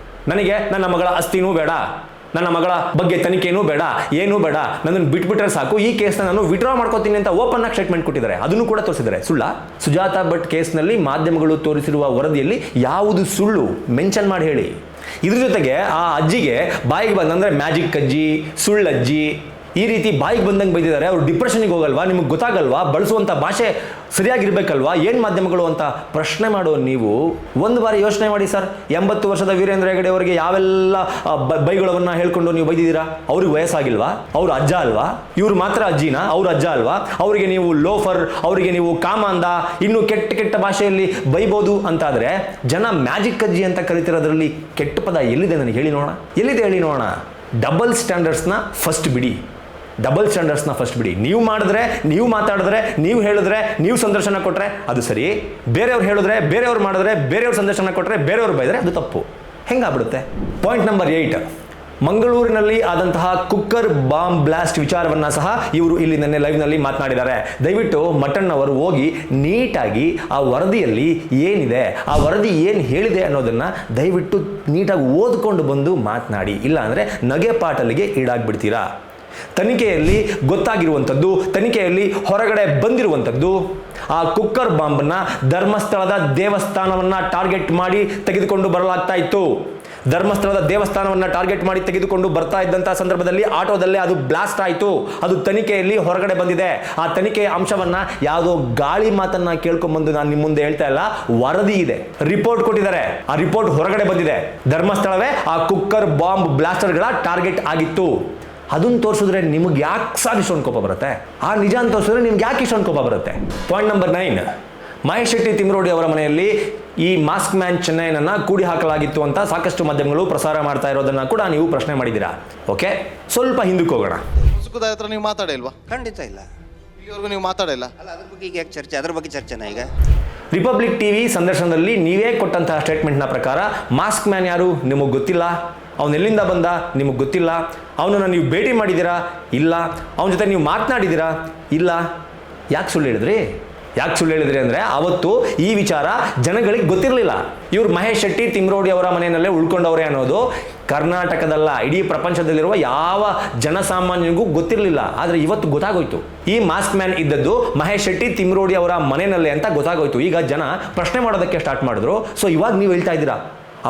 ನನಗೆ ನನ್ನ ಮಗಳ ಆಸ್ತಿನೂ ಬೇಡ, ನನ್ನ ಮಗಳ ಬಗ್ಗೆ ತನಿಖೆನೂ ಬೇಡ, ಏನೂ ಬೇಡ, ನನ್ನನ್ನು ಬಿಟ್ಬಿಟ್ರೆ ಸಾಕು, ಈ ಕೇಸ್ನ ನಾನು ವಿಡ್ರಾ ಮಾಡ್ಕೋತೀನಿ ಅಂತ ಓಪನ್ ಆಗಿ ಸ್ಟೇಟ್ಮೆಂಟ್ ಕೊಟ್ಟಿದ್ದಾರೆ. ಅದನ್ನು ಕೂಡ ತೋರಿಸಿದ್ದಾರೆ. ಸುಳ್ಳ? ಸುಜಾತಾ ಭಟ್ ಕೇಸ್ನಲ್ಲಿ ಮಾಧ್ಯಮಗಳು ತೋರಿಸಿರುವ ವರದಿಯಲ್ಲಿ ಯಾವುದು ಸುಳ್ಳು ಮೆನ್ಷನ್ ಮಾಡಿ ಹೇಳಿ. ಇದ್ರ ಜೊತೆಗೆ ಆ ಅಜ್ಜಿಗೆ ಬಾಯಿಗೆ ಬಂದಂದ್ರೆ ಮ್ಯಾಜಿಕ್ ಅಜ್ಜಿ, ಸುಳ್ಳಜ್ಜಿ, ಈ ರೀತಿ ಬಾಯಿಗೆ ಬಂದಂಗೆ ಬೈದಿದ್ದಾರೆ. ಅವರು ಡಿಪ್ರೆಷನ್ಗೆ ಹೋಗಲ್ವಾ? ನಿಮಗೆ ಗೊತ್ತಾಗಲ್ವಾ? ಬಳಸುವಂಥ ಭಾಷೆ ಸರಿಯಾಗಿರ್ಬೇಕಲ್ವಾ? ಏನು ಮಾಧ್ಯಮಗಳು ಅಂತ ಪ್ರಶ್ನೆ ಮಾಡೋ ನೀವು ಒಂದು ಬಾರಿ ಯೋಚನೆ ಮಾಡಿ ಸರ್. 80 ವರ್ಷದ ವೀರೇಂದ್ರ ಹೆಗಡೆ ಅವರಿಗೆ ಯಾವೆಲ್ಲ ಬೈಗಳವನ್ನ ಹೇಳ್ಕೊಂಡು ನೀವು ಬೈದಿದ್ದೀರಾ? ಅವ್ರಿಗೆ ವಯಸ್ಸಾಗಿಲ್ವಾ? ಅವ್ರು ಅಜ್ಜ ಅಲ್ವಾ? ಇವ್ರು ಮಾತ್ರ ಅಜ್ಜಿನ? ಅವ್ರು ಅಜ್ಜ ಅಲ್ವಾ? ಅವರಿಗೆ ನೀವು ಲೋಫರ್, ಅವರಿಗೆ ನೀವು ಕಾಮಾಂದ, ಇನ್ನು ಕೆಟ್ಟ ಭಾಷೆಯಲ್ಲಿ ಬೈಬೋದು ಅಂತಾದ್ರೆ ಜನ ಮ್ಯಾಜಿಕ್ ಅಜ್ಜಿ ಅಂತ ಕರಿತಿರೋದ್ರಲ್ಲಿ ಕೆಟ್ಟ ಪದ ಎಲ್ಲಿದೆ ನನಗೆ ಹೇಳಿ ನೋಡೋಣ. ಎಲ್ಲಿದೆ ಹೇಳಿ ನೋಡೋಣ. ಡಬಲ್ ಸ್ಟ್ಯಾಂಡರ್ಡ್ಸ್ನ ಫಸ್ಟ್ ಬಿಡಿ. ನೀವು ಮಾಡಿದ್ರೆ, ನೀವು ಮಾತಾಡಿದ್ರೆ, ನೀವು ಹೇಳಿದ್ರೆ, ನೀವು ಸಂದರ್ಶನ ಕೊಟ್ರೆ ಅದು ಸರಿ. ಬೇರೆಯವ್ರು ಹೇಳಿದ್ರೆ, ಬೇರೆಯವ್ರು ಮಾಡಿದ್ರೆ, ಬೇರೆಯವ್ರು ಸಂದರ್ಶನ ಕೊಟ್ರೆ, ಬೇರೆಯವ್ರು ಬೈದ್ರೆ ಅದು ತಪ್ಪು. ಹೆಂಗಾಗ್ಬಿಡುತ್ತೆ? ಪಾಯಿಂಟ್ ನಂಬರ್ 8, ಮಂಗಳೂರಿನಲ್ಲಿ ಆದಂತಹ ಕುಕ್ಕರ್ ಬಾಂಬ್ ಬ್ಲಾಸ್ಟ್ ವಿಚಾರವನ್ನ ಸಹ ಇವರು ಇಲ್ಲಿ ನಿನ್ನೆ ಲೈವ್ ನಲ್ಲಿ ಮಾತನಾಡಿದ್ದಾರೆ. ದಯವಿಟ್ಟು ಮಟನ್ ಅವರು ಹೋಗಿ ನೀಟಾಗಿ ಆ ವರದಿಯಲ್ಲಿ ಏನಿದೆ, ಆ ವರದಿ ಏನು ಹೇಳಿದೆ ಅನ್ನೋದನ್ನ ದಯವಿಟ್ಟು ನೀಟಾಗಿ ಓದ್ಕೊಂಡು ಬಂದು ಮಾತನಾಡಿ, ಇಲ್ಲ ಅಂದ್ರೆ ನಗೆ ಪಾಟಲಿಗೆ ಈಡಾಗ್ಬಿಡ್ತೀರಾ. ತನಿಖೆಯಲ್ಲಿ ಗೊತ್ತಾಗಿರುವಂಥದ್ದು, ತನಿಖೆಯಲ್ಲಿ ಹೊರಗಡೆ ಬಂದಿರುವಂಥದ್ದು, ಆ ಕುಕ್ಕರ್ ಬಾಂಬ್ನ ಧರ್ಮಸ್ಥಳದ ದೇವಸ್ಥಾನವನ್ನ ಟಾರ್ಗೆಟ್ ಮಾಡಿ ತೆಗೆದುಕೊಂಡು ಬರಲಾಗ್ತಾ ಇತ್ತು. ಧರ್ಮಸ್ಥಳದ ದೇವಸ್ಥಾನವನ್ನ ಟಾರ್ಗೆಟ್ ಮಾಡಿ ತೆಗೆದುಕೊಂಡು ಬರ್ತಾ ಇದ್ದಂತಹ ಸಂದರ್ಭದಲ್ಲಿ ಆಟೋದಲ್ಲೇ ಅದು ಬ್ಲಾಸ್ಟ್ ಆಯಿತು. ಅದು ತನಿಖೆಯಲ್ಲಿ ಹೊರಗಡೆ ಬಂದಿದೆ. ಆ ತನಿಖೆಯ ಅಂಶವನ್ನ ಯಾವುದೋ ಗಾಳಿ ಮಾತನ್ನ ಕೇಳ್ಕೊಂಡ್ಬಂದು ನಾನು ನಿಮ್ಮ ಮುಂದೆ ಹೇಳ್ತಾ ಇಲ್ಲ, ವರದಿ ಇದೆ, ರಿಪೋರ್ಟ್ ಕೊಟ್ಟಿದ್ದಾರೆ. ಆ ರಿಪೋರ್ಟ್ ಹೊರಗಡೆ ಬಂದಿದೆ. ಧರ್ಮಸ್ಥಳವೇ ಆ ಕುಕ್ಕರ್ ಬಾಂಬ್ ಬ್ಲಾಸ್ಟರ್ಗಳ ಟಾರ್ಗೆಟ್ ಆಗಿತ್ತು. ಅದನ್ನು ತೋರಿಸಿದ್ರೆ ನಿಮ್ಗೆ ಯಾಕೆ ಸಾರ್ ಇಷ್ಟೊಂದು ಕೋಪ ಬರುತ್ತೆ? ಆ ನಿಜ ಅಂತ ತೋರಿಸಿದ್ರೆ ನಿಮ್ಗೆ ಯಾಕೆ ಇಷ್ಟೊಂದು ಕೋಪ ಬರುತ್ತೆ? ಪಾಯಿಂಟ್ ನಂಬರ್ 9, ಮಹೇಶ್ ಶೆಟ್ಟಿ ತಿಮ್ರೋಡಿ ಅವರ ಮನೆಯಲ್ಲಿ ಈ ಮಾಸ್ಕ್ ಮ್ಯಾನ್ ಚೆನ್ನೈನನ್ನ ಕೂಡಿ ಹಾಕಲಾಗಿತ್ತು ಅಂತ ಸಾಕಷ್ಟು ಮಾಧ್ಯಮಗಳು ಪ್ರಸಾರ ಮಾಡ್ತಾ ಇರೋದನ್ನ ಕೂಡ ನೀವು ಪ್ರಶ್ನೆ ಮಾಡಿದ್ದೀರಾ. ಓಕೆ, ಸ್ವಲ್ಪ ಹಿಂದಕ್ಕೆ ಹೋಗೋಣ. ಸುಖದ ಹತ್ರ ನೀವು ಮಾತಾಡಿಲ್ವಾ? ಖಂಡಿತ ಇಲ್ಲ. ಇಲ್ಲಿವರೆಗೂ ನೀವು ಮಾತಾಡಿಲ್ಲ ಅಲ್ಲ, ಅದ್ರ ಬಗ್ಗೆ ಈಗ ಯಾಕೆ ಚರ್ಚೆ? ಅದ್ರ ಬಗ್ಗೆ ಚರ್ಚೆನಾ ಈಗ? ರಿಪಬ್ಲಿಕ್ ಟಿವಿ ಸಂದರ್ಶನದಲ್ಲಿ ನೀವೇ ಕೊಟ್ಟಂತಹ ಸ್ಟೇಟ್ಮೆಂಟ್ನ ಪ್ರಕಾರ ಮಾಸ್ಕ್ ಮ್ಯಾನ್ ಯಾರು ನಿಮಗೆ ಗೊತ್ತಿಲ್ಲ, ಅವನು ಎಲ್ಲಿಂದ ಬಂದ ನಿಮಗೆ ಗೊತ್ತಿಲ್ಲ, ಅವನನ್ನು ನೀವು ಭೇಟಿ ಮಾಡಿದ್ದೀರಾ? ಇಲ್ಲ. ಅವನ ಜೊತೆ ನೀವು ಮಾತನಾಡಿದ್ದೀರಾ? ಇಲ್ಲ. ಯಾಕೆ ಸುಳ್ಳು ಹೇಳಿದ್ರಿ? ಯಾಕೆ ಸುಳ್ಳು ಹೇಳಿದ್ರಿ ಅಂದರೆ ಅವತ್ತು ಈ ವಿಚಾರ ಜನಗಳಿಗೆ ಗೊತ್ತಿರಲಿಲ್ಲ. ಇವ್ರು ಮಹೇಶ್ ಶೆಟ್ಟಿ ತಿಮ್ರೋಡಿ ಅವರ ಮನೆಯಲ್ಲೇ ಉಳ್ಕೊಂಡವ್ರೆ ಅನ್ನೋದು ಕರ್ನಾಟಕದಲ್ಲ, ಇಡೀ ಪ್ರಪಂಚದಲ್ಲಿರುವ ಯಾವ ಜನಸಾಮಾನ್ಯನಿಗೂ ಗೊತ್ತಿರಲಿಲ್ಲ. ಆದರೆ ಇವತ್ತು ಗೊತ್ತಾಗೋಯ್ತು, ಈ ಮಾಸ್ಕ್ ಮ್ಯಾನ್ ಇದ್ದದ್ದು ಮಹೇಶ್ ಶೆಟ್ಟಿ ತಿಮ್ರೋಡಿ ಅವರ ಮನೆಯಲ್ಲೇ ಅಂತ ಗೊತ್ತಾಗೋಯ್ತು. ಈಗ ಜನ ಪ್ರಶ್ನೆ ಮಾಡೋದಕ್ಕೆ ಸ್ಟಾರ್ಟ್ ಮಾಡಿದ್ರು. ಸೊ ಇವಾಗ ನೀವು ಹೇಳ್ತಾ ಇದ್ದೀರಾ,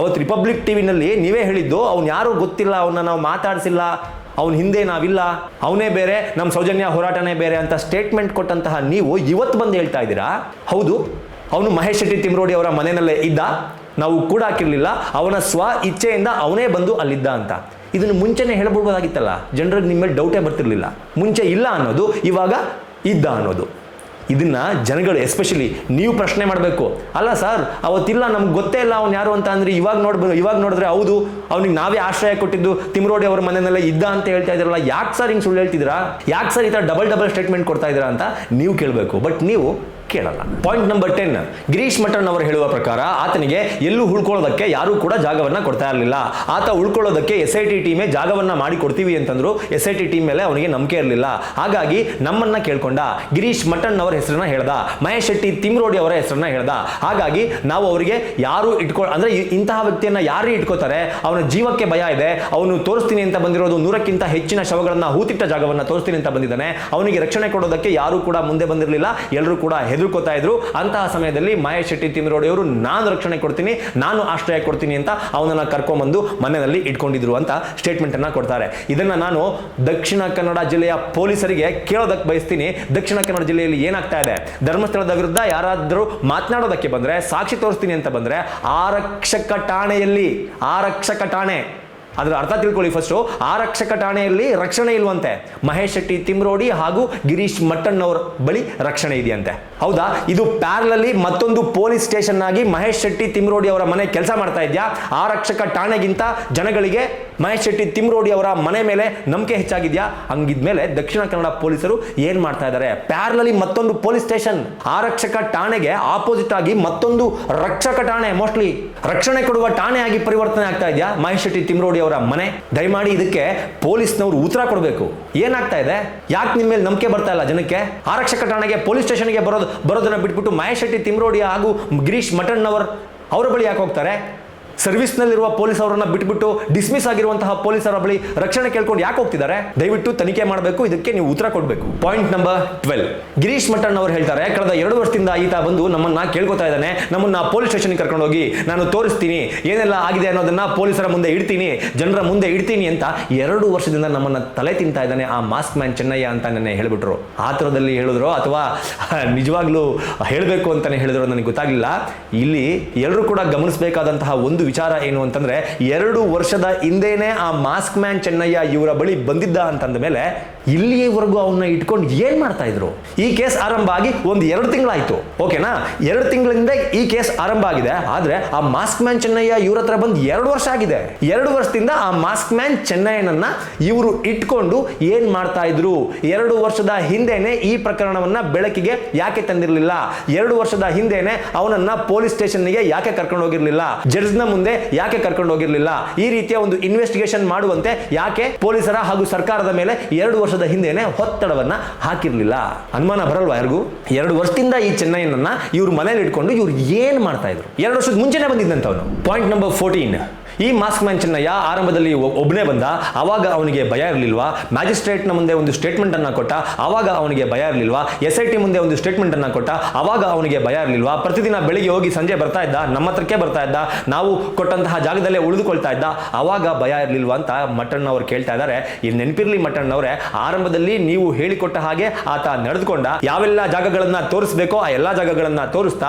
ಅವತ್ತು ರಿಪಬ್ಲಿಕ್ ಟಿವಿನಲ್ಲಿ ನೀವೇ ಹೇಳಿದ್ದು ಅವ್ನು ಯಾರೂ ಗೊತ್ತಿಲ್ಲ, ಅವನ್ನ ನಾವು ಮಾತಾಡಿಸಿಲ್ಲ, ಅವನ ಹಿಂದೆ ನಾವಿಲ್ಲ, ಅವನೇ ಬೇರೆ, ನಮ್ಮ ಸೌಜನ್ಯ ಹೋರಾಟನೇ ಬೇರೆ ಅಂತ ಸ್ಟೇಟ್ಮೆಂಟ್ ಕೊಟ್ಟಂತಹ ನೀವು ಇವತ್ತು ಬಂದು ಹೇಳ್ತಾ ಇದ್ದೀರಾ ಹೌದು ಅವನು ಮಹೇಶ್ ಶೆಟ್ಟಿ ತಿಮ್ರೋಡಿ ಅವರ ಮನೆಯಲ್ಲೇ ಇದ್ದ, ನಾವು ಕೂಡ ಹಾಕಿರ್ಲಿಲ್ಲ, ಅವನ ಸ್ವ ಇಚ್ಛೆಯಿಂದ ಅವನೇ ಬಂದು ಅಲ್ಲಿದ್ದ ಅಂತ. ಇದನ್ನು ಮುಂಚೆನೇ ಹೇಳ್ಬಿಡ್ಬೋದಾಗಿತ್ತಲ್ಲ, ಜನರಿಗೆ ನಿಮ್ಮ ಮೇಲೆ ಡೌಟೇ ಬರ್ತಿರ್ಲಿಲ್ಲ. ಮುಂಚೆ ಇಲ್ಲ ಅನ್ನೋದು, ಇವಾಗ ಇದ್ದ ಅನ್ನೋದು. ಇದನ್ನ ಜನಗಳು ಎಸ್ಪೆಷಲಿ ನೀವು ಪ್ರಶ್ನೆ ಮಾಡಬೇಕು. ಅಲ್ಲ ಸರ್, ಅವತ್ತಿಲ್ಲ, ನಮ್ಗೆ ಗೊತ್ತೇ ಇಲ್ಲ ಅವ್ನು ಯಾರು ಅಂತ ಅಂದ್ರೆ ಇವಾಗ ನೋಡಿದ್ರೆ ಹೌದು ಅವ್ನಿಗೆ ನಾವೇ ಆಶ್ರಯ ಕೊಟ್ಟಿದ್ದು ತಿಮ್ರೋಡಿ ಅವ್ರ ಮನೆಯಲ್ಲೇ ಇದ್ದ ಅಂತ ಹೇಳ್ತಾ ಇದ್ರಲ್ಲ, ಯಾಕೆ ಸರ್ ಹಿಂಗೆ ಸುಳ್ಳು ಹೇಳ್ತಿದ್ದೀರಾ? ಯಾಕೆ ಸರ್ ಈ ಥರ ಡಬಲ್ ಸ್ಟೇಟ್ಮೆಂಟ್ ಕೊಡ್ತಾ ಇದ್ದೀರಾ ಅಂತ ನೀವು ಕೇಳಬೇಕು. ಬಟ್ ನೀವು ಕೇಳಲ್ಲ. ಪಾಯಿಂಟ್ ನಂಬರ್ 10, ಗಿರೀಶ್ ಮಠನ್ ಅವರು ಹೇಳುವ ಪ್ರಕಾರ ಆತನಿಗೆ ಎಲ್ಲೂ ಉಳ್ಕೊಳ್ಳೋದಕ್ಕೆ ಯಾರೂ ಕೂಡ ಜಾಗವನ್ನ ಕೊಡ್ತಾ ಇರಲಿಲ್ಲ. ಆತ ಉಳ್ಕೊಳ್ಳೋದಕ್ಕೆ SIT ಟೀಮೇ ಜಾಗವನ್ನ ಮಾಡಿ ಕೊಡ್ತೀವಿ ಅಂತಂದ್ರು. SIT ಟೀಮ್ ಮೇಲೆ ಅವನಿಗೆ ನಂಬಿಕೆ ಇರಲಿಲ್ಲ. ಹಾಗಾಗಿ ನಮ್ಮನ್ನ ಕೇಳ್ಕೊಂಡ, ಗಿರೀಶ್ ಮಠನ್ ಅವರ ಹೆಸರನ್ನ ಹೇಳ್ದ, ಮಹೇಶ್ ಶೆಟ್ಟಿ ತಿಮ್ರೋಡಿ ಅವರ ಹೆಸರನ್ನ ಹೇಳ್ದ. ಹಾಗಾಗಿ ನಾವು ಅವರಿಗೆ ಯಾರು ಅಂದ್ರೆ ಇಂತಹ ವ್ಯಕ್ತಿಯನ್ನ ಯಾರು ಇಟ್ಕೋತಾರೆ? ಅವನ ಜೀವಕ್ಕೆ ಭಯ ಇದೆ, ಅವನು ತೋರಿಸ್ತೀನಿ ಅಂತ ಬಂದಿರೋದು 100ಕ್ಕಿಂತ ಹೆಚ್ಚಿನ ಶವಗಳನ್ನ ಹೂತಿಟ್ಟ ಜಾಗವನ್ನ ತೋರಿಸ್ತೀನಿ ಅಂತ ಬಂದಿದ್ದಾನೆ. ಅವನಿಗೆ ರಕ್ಷಣೆ ಕೊಡೋದಕ್ಕೆ ಯಾರು ಕೂಡ ಮುಂದೆ ಬಂದಿರಲಿಲ್ಲ, ಎಲ್ಲರೂ ಕೂಡ ಹೆದರ್ಕೋತಾ ಇದ್ರು. ಅಂತಹ ಸಮಯದಲ್ಲಿ ಮಹೇಶ್ ಶೆಟ್ಟಿ ತಿಮ್ರೋಡಿ ಅವರು ನಾನು ರಕ್ಷಣೆ ಕೊಡ್ತೀನಿ, ನಾನು ಆಶ್ರಯ ಕೊಡ್ತೀನಿ ಅಂತ ಅವನನ್ನ ಕರ್ಕೊಂಡ್ಬಂದು ಮನೆಯಲ್ಲಿ ಇಟ್ಕೊಂಡಿದ್ರು ಅಂತ ಸ್ಟೇಟ್ಮೆಂಟ್ ಅನ್ನ ಕೊಡ್ತಾರೆ. ಇದನ್ನ ನಾನು ದಕ್ಷಿಣ ಕನ್ನಡ ಜಿಲ್ಲೆಯ ಪೊಲೀಸರಿಗೆ ಕೇಳೋದಕ್ಕೆ ಬಯಸ್ತೀನಿ. ದಕ್ಷಿಣ ಕನ್ನಡ ಜಿಲ್ಲೆಯಲ್ಲಿ ಏನಾಗ್ತಾ ಇದೆ? ಧರ್ಮಸ್ಥಳದ ವಿರುದ್ಧ ಯಾರಾದರೂ ಮಾತನಾಡೋದಕ್ಕೆ ಬಂದ್ರೆ, ಸಾಕ್ಷಿ ತೋರಿಸ್ತೀನಿ ಅಂತ ಬಂದ್ರೆ, ಆರಕ್ಷಕ ಠಾಣೆ ಅದರ ಅರ್ಥ ತಿಳ್ಕೊಳ್ಳಿ ಫಸ್ಟು. ಆರಕ್ಷಕ ಠಾಣೆಯಲ್ಲಿ ರಕ್ಷಣೆ ಇಲ್ವಂತೆ. ಮಹೇಶ್ ಶೆಟ್ಟಿ ತಿಮ್ರೋಡಿ ಹಾಗೂ ಗಿರೀಶ್ ಮಟ್ಟನ್ ಅವರ ಬಳಿ ರಕ್ಷಣೆ ಇದೆಯಂತೆ. ಹೌದಾ? ಇದು ಪ್ಯಾರಲಲ್ಲಿ ಮತ್ತೊಂದು ಪೊಲೀಸ್ ಸ್ಟೇಷನ್ ಆಗಿ ಮಹೇಶ್ ಶೆಟ್ಟಿ ತಿಮ್ರೋಡಿ ಅವರ ಮನೆ ಕೆಲಸ ಮಾಡ್ತಾ ಇದೆಯಾ? ಆರಕ್ಷಕ ಠಾಣೆಗಿಂತ ಜನಗಳಿಗೆ ಮಹೇಶ್ ಶೆಟ್ಟಿ ತಿಮ್ರೋಡಿ ಅವರ ಮನೆ ಮೇಲೆ ನಂಬಿಕೆ ಹೆಚ್ಚಾಗಿದೆಯಾ? ಹಂಗಿದ್ಮೇಲೆ ದಕ್ಷಿಣ ಕನ್ನಡ ಪೊಲೀಸರು ಏನ್ ಮಾಡ್ತಾ ಇದ್ದಾರೆ? ಪ್ಯಾರಲಲ್ಲಿ ಮತ್ತೊಂದು ಪೊಲೀಸ್ ಸ್ಟೇಷನ್, ಆರಕ್ಷಕ ಠಾಣೆಗೆ ಆಪೋಸಿಟ್ ಆಗಿ ಮತ್ತೊಂದು ರಕ್ಷಕ ಠಾಣೆ, ಮೋಸ್ಟ್ಲಿ ರಕ್ಷಣೆ ಕೊಡುವ ಠಾಣೆ ಆಗಿ ಪರಿವರ್ತನೆ ಆಗ್ತಾ ಇದೆಯಾ ಮಹೇಶ್ ಶೆಟ್ಟಿ ತಿಮ್ರೋಡಿ ಅವರ ಮನೆ? ದಯಮಾಡಿ ಇದಕ್ಕೆ ಪೊಲೀಸ್ನವರು ಉತ್ತರ ಕೊಡಬೇಕು. ಏನಾಗ್ತಾ ಇದೆ? ಯಾಕೆ ನಿಮ್ಮ ಮೇಲೆ ನಂಬಿಕೆ ಬರ್ತಾ ಇಲ್ಲ ಜನಕ್ಕೆ? ಆರಕ್ಷಕ ಠಾಣೆಗೆ, ಪೊಲೀಸ್ ಸ್ಟೇಷನ್ಗೆ ಬರೋದನ್ನ ಬಿಟ್ಬಿಟ್ಟು ಮಹೇಶ್ ಶೆಟ್ಟಿ ತಿಮ್ರೋಡಿ ಹಾಗೂ ಗಿರೀಶ್ ಮಠನ್ ಅವರ ಬಳಿ ಯಾಕೆ ಹೋಗ್ತಾರೆ? ಸರ್ವಿಸ್ನಲ್ಲಿರುವ ಪೊಲೀಸ್ ಅವರನ್ನ ಬಿಟ್ಬಿಟ್ಟು ಡಿಸ್ಮಿಸ್ ಆಗಿರುವಂತಹ ಪೊಲೀಸರ ಬಳಿ ರಕ್ಷಣೆ ಕೇಳ್ಕೊಂಡು ಯಾಕೆ ಹೋಗ್ತಿದ್ದಾರೆ? ದಯವಿಟ್ಟು ತನಿಖೆ ಮಾಡಬೇಕು, ಇದಕ್ಕೆ ನೀವು ಉತ್ತರ ಕೊಡಬೇಕು. ಪಾಯಿಂಟ್ ನಂಬರ್ 12, ಗಿರೀಶ್ ಮಠನ್ ಅವರು ಹೇಳ್ತಾರೆ, ಕಳೆದ 2 ವರ್ಷದಿಂದ ಈತ ಬಂದು ನಮ್ಮನ್ನ ಕೇಳ್ಕೊತಾ ಇದ್ದಾನೆ, ನಮ್ಮನ್ನ ಪೊಲೀಸ್ ಸ್ಟೇಷನ್ಗೆ ಕರ್ಕೊಂಡು ಹೋಗಿ ನಾನು ತೋರಿಸ್ತೀನಿ, ಏನೆಲ್ಲ ಆಗಿದೆ ಅನ್ನೋದನ್ನ ಪೊಲೀಸರ ಮುಂದೆ ಇಡ್ತೀನಿ, ಜನರ ಮುಂದೆ ಇಡ್ತೀನಿ ಅಂತ 2 ವರ್ಷದಿಂದ ನಮ್ಮನ್ನ ತಲೆ ತಿಂತಾ ಇದ್ದಾನೆ ಆ ಮಾಸ್ಕ್ ಮ್ಯಾನ್ ಚೆನ್ನಯ್ಯ ಅಂತ ನೆನ್ನೆ ಹೇಳ್ಬಿಟ್ರು. ಆ ಥರದಲ್ಲಿ ಹೇಳಿದ್ರು ಅಥವಾ ನಿಜವಾಗ್ಲೂ ಹೇಳಬೇಕು ಅಂತಾನೆ ಹೇಳಿದ್ರು ನನಗೆ ಗೊತ್ತಾಗಲಿಲ್ಲ. ಇಲ್ಲಿ ಎಲ್ಲರೂ ಕೂಡ ಗಮನಿಸಬೇಕಾದಂತಹ ಒಂದು ವಿಚಾರ ಏನು ಅಂತಂದ್ರೆ, 2 ವರ್ಷದ ಹಿಂದೆನೆ ಆ ಮಾಸ್ಕ್ ಮ್ಯಾನ್ ಚೆನ್ನಯ್ಯ ಇವರ ಬಳಿ ಬಂದಿದ್ದ ಅಂತಂದ ಮೇಲೆ ಇಲ್ಲಿಯವರೆಗೂ ಅವನ್ನ ಇಟ್ಕೊಂಡು ಏನ್ ಮಾಡ್ತಾ ಇದ್ರು? ಈ ಕೇಸ್ ಆರಂಭ ಆಗಿ 1-2 ತಿಂಗಳಾಯ್ತು, ಓಕೆನಾ? 2 ತಿಂಗಳಿಂದ ಈ ಕೇಸ್ ಆರಂಭ ಆಗಿದೆ. ಆದ್ರೆ ಆ ಮಾಸ್ಕ್ ಮ್ಯಾನ್ ಚೆನ್ನಯ್ಯ ಇವ್ರ ಹತ್ರ ಬಂದು 2 ವರ್ಷ ಆಗಿದೆ. 2 ವರ್ಷದಿಂದ ಆ ಮಾಸ್ಕ್ ಮ್ಯಾನ್ ಚೆನ್ನಯ್ಯನನ್ನ ಇವರು ಇಟ್ಕೊಂಡು ಏನ್ ಮಾಡ್ತಾ ಇದ್ರು? 2 ವರ್ಷದ ಹಿಂದೆನೆ ಈ ಪ್ರಕರಣವನ್ನ ಬೆಳಕಿಗೆ ಯಾಕೆ ತಂದಿರಲಿಲ್ಲ? 2 ವರ್ಷದ ಹಿಂದೆನೆ ಅವನನ್ನ ಪೊಲೀಸ್ ಸ್ಟೇಷನ್ಗೆ ಯಾಕೆ ಕರ್ಕೊಂಡು ಹೋಗಿರ್ಲಿಲ್ಲ? ಜಡ್ಜ್ನ ಮುಂದೆ ಯಾಕೆ ಕರ್ಕೊಂಡು ಹೋಗಿರ್ಲಿಲ್ಲ, ಈ ರೀತಿಯ ಒಂದು ಇನ್ವೆಸ್ಟಿಗೇಷನ್ ಮಾಡುವಂತೆ ಯಾಕೆ ಪೊಲೀಸರ ಹಾಗೂ ಸರ್ಕಾರದ ಮೇಲೆ 2 ವರ್ಷದ ಹಿಂದೆನೆ ಒತ್ತಡವನ್ನ ಹಾಕಿರ್ಲಿಲ್ಲ? ಅನುಮಾನ ಬರಲ್ವಾ ಯಾರಿಗೂ? 2 ವರ್ಷದಿಂದ ಈ ಚೆನ್ನೈನನ್ನ ಇವ್ರ ಮನೇಲಿ ಇಟ್ಕೊಂಡು ಇವ್ರು ಏನ್ ಮಾಡ್ತಾ ಇದ್ರು? 2 ವರ್ಷದ ಮುಂಚೆನೆ ಬಂದಿದ್ದಂತವನು. ಪಾಯಿಂಟ್ ನಂಬರ್ 14, ಈ ಮಾಸ್ಕ್ ಮ್ಯಾನ್ ಚೆನ್ನಯ್ಯ ಆರಂಭದಲ್ಲಿ ಒಬ್ಬನೇ ಬಂದ, ಅವಾಗ ಅವನಿಗೆ ಭಯ ಇರಲಿಲ್ವಾ? ಮ್ಯಾಜಿಸ್ಟ್ರೇಟ್ನ ಮುಂದೆ ಒಂದು ಸ್ಟೇಟ್ಮೆಂಟ್ ಅನ್ನ ಕೊಟ್ಟ, ಅವಾಗ ಅವನಿಗೆ ಭಯ ಇರಲಿಲ್ವಾ? SIT ಮುಂದೆ ಒಂದು ಸ್ಟೇಟ್ಮೆಂಟ್ ಅನ್ನ ಕೊಟ್ಟ, ಅವಾಗ ಅವನಿಗೆ ಭಯ ಇರಲಿಲ್ವಾ? ಪ್ರತಿದಿನ ಬೆಳಿಗ್ಗೆ ಹೋಗಿ ಸಂಜೆ ಬರ್ತಾ ಇದ್ದ, ನಮ್ಮ ಹತ್ರಕ್ಕೆ ಬರ್ತಾ ಇದ್ದ, ನಾವು ಕೊಟ್ಟಂತಹ ಜಾಗದಲ್ಲೇ ಉಳಿದುಕೊಳ್ತಾ ಇದ್ದ, ಅವಾಗ ಭಯ ಇರಲಿಲ್ವಾ ಅಂತ ಮಟ್ಟಣ್ಣ ಅವರು ಕೇಳ್ತಾ ಇದ್ದಾರೆ. ಇಲ್ಲಿ ನೆನಪಿರ್ಲಿ ಮಟ್ಟಣ್ಣವರೇ, ಆರಂಭದಲ್ಲಿ ನೀವು ಹೇಳಿಕೊಟ್ಟ ಹಾಗೆ ಆತ ನಡೆದುಕೊಂಡ, ಯಾವೆಲ್ಲ ಜಾಗಗಳನ್ನ ತೋರಿಸಬೇಕೋ ಆ ಎಲ್ಲಾ ಜಾಗಗಳನ್ನ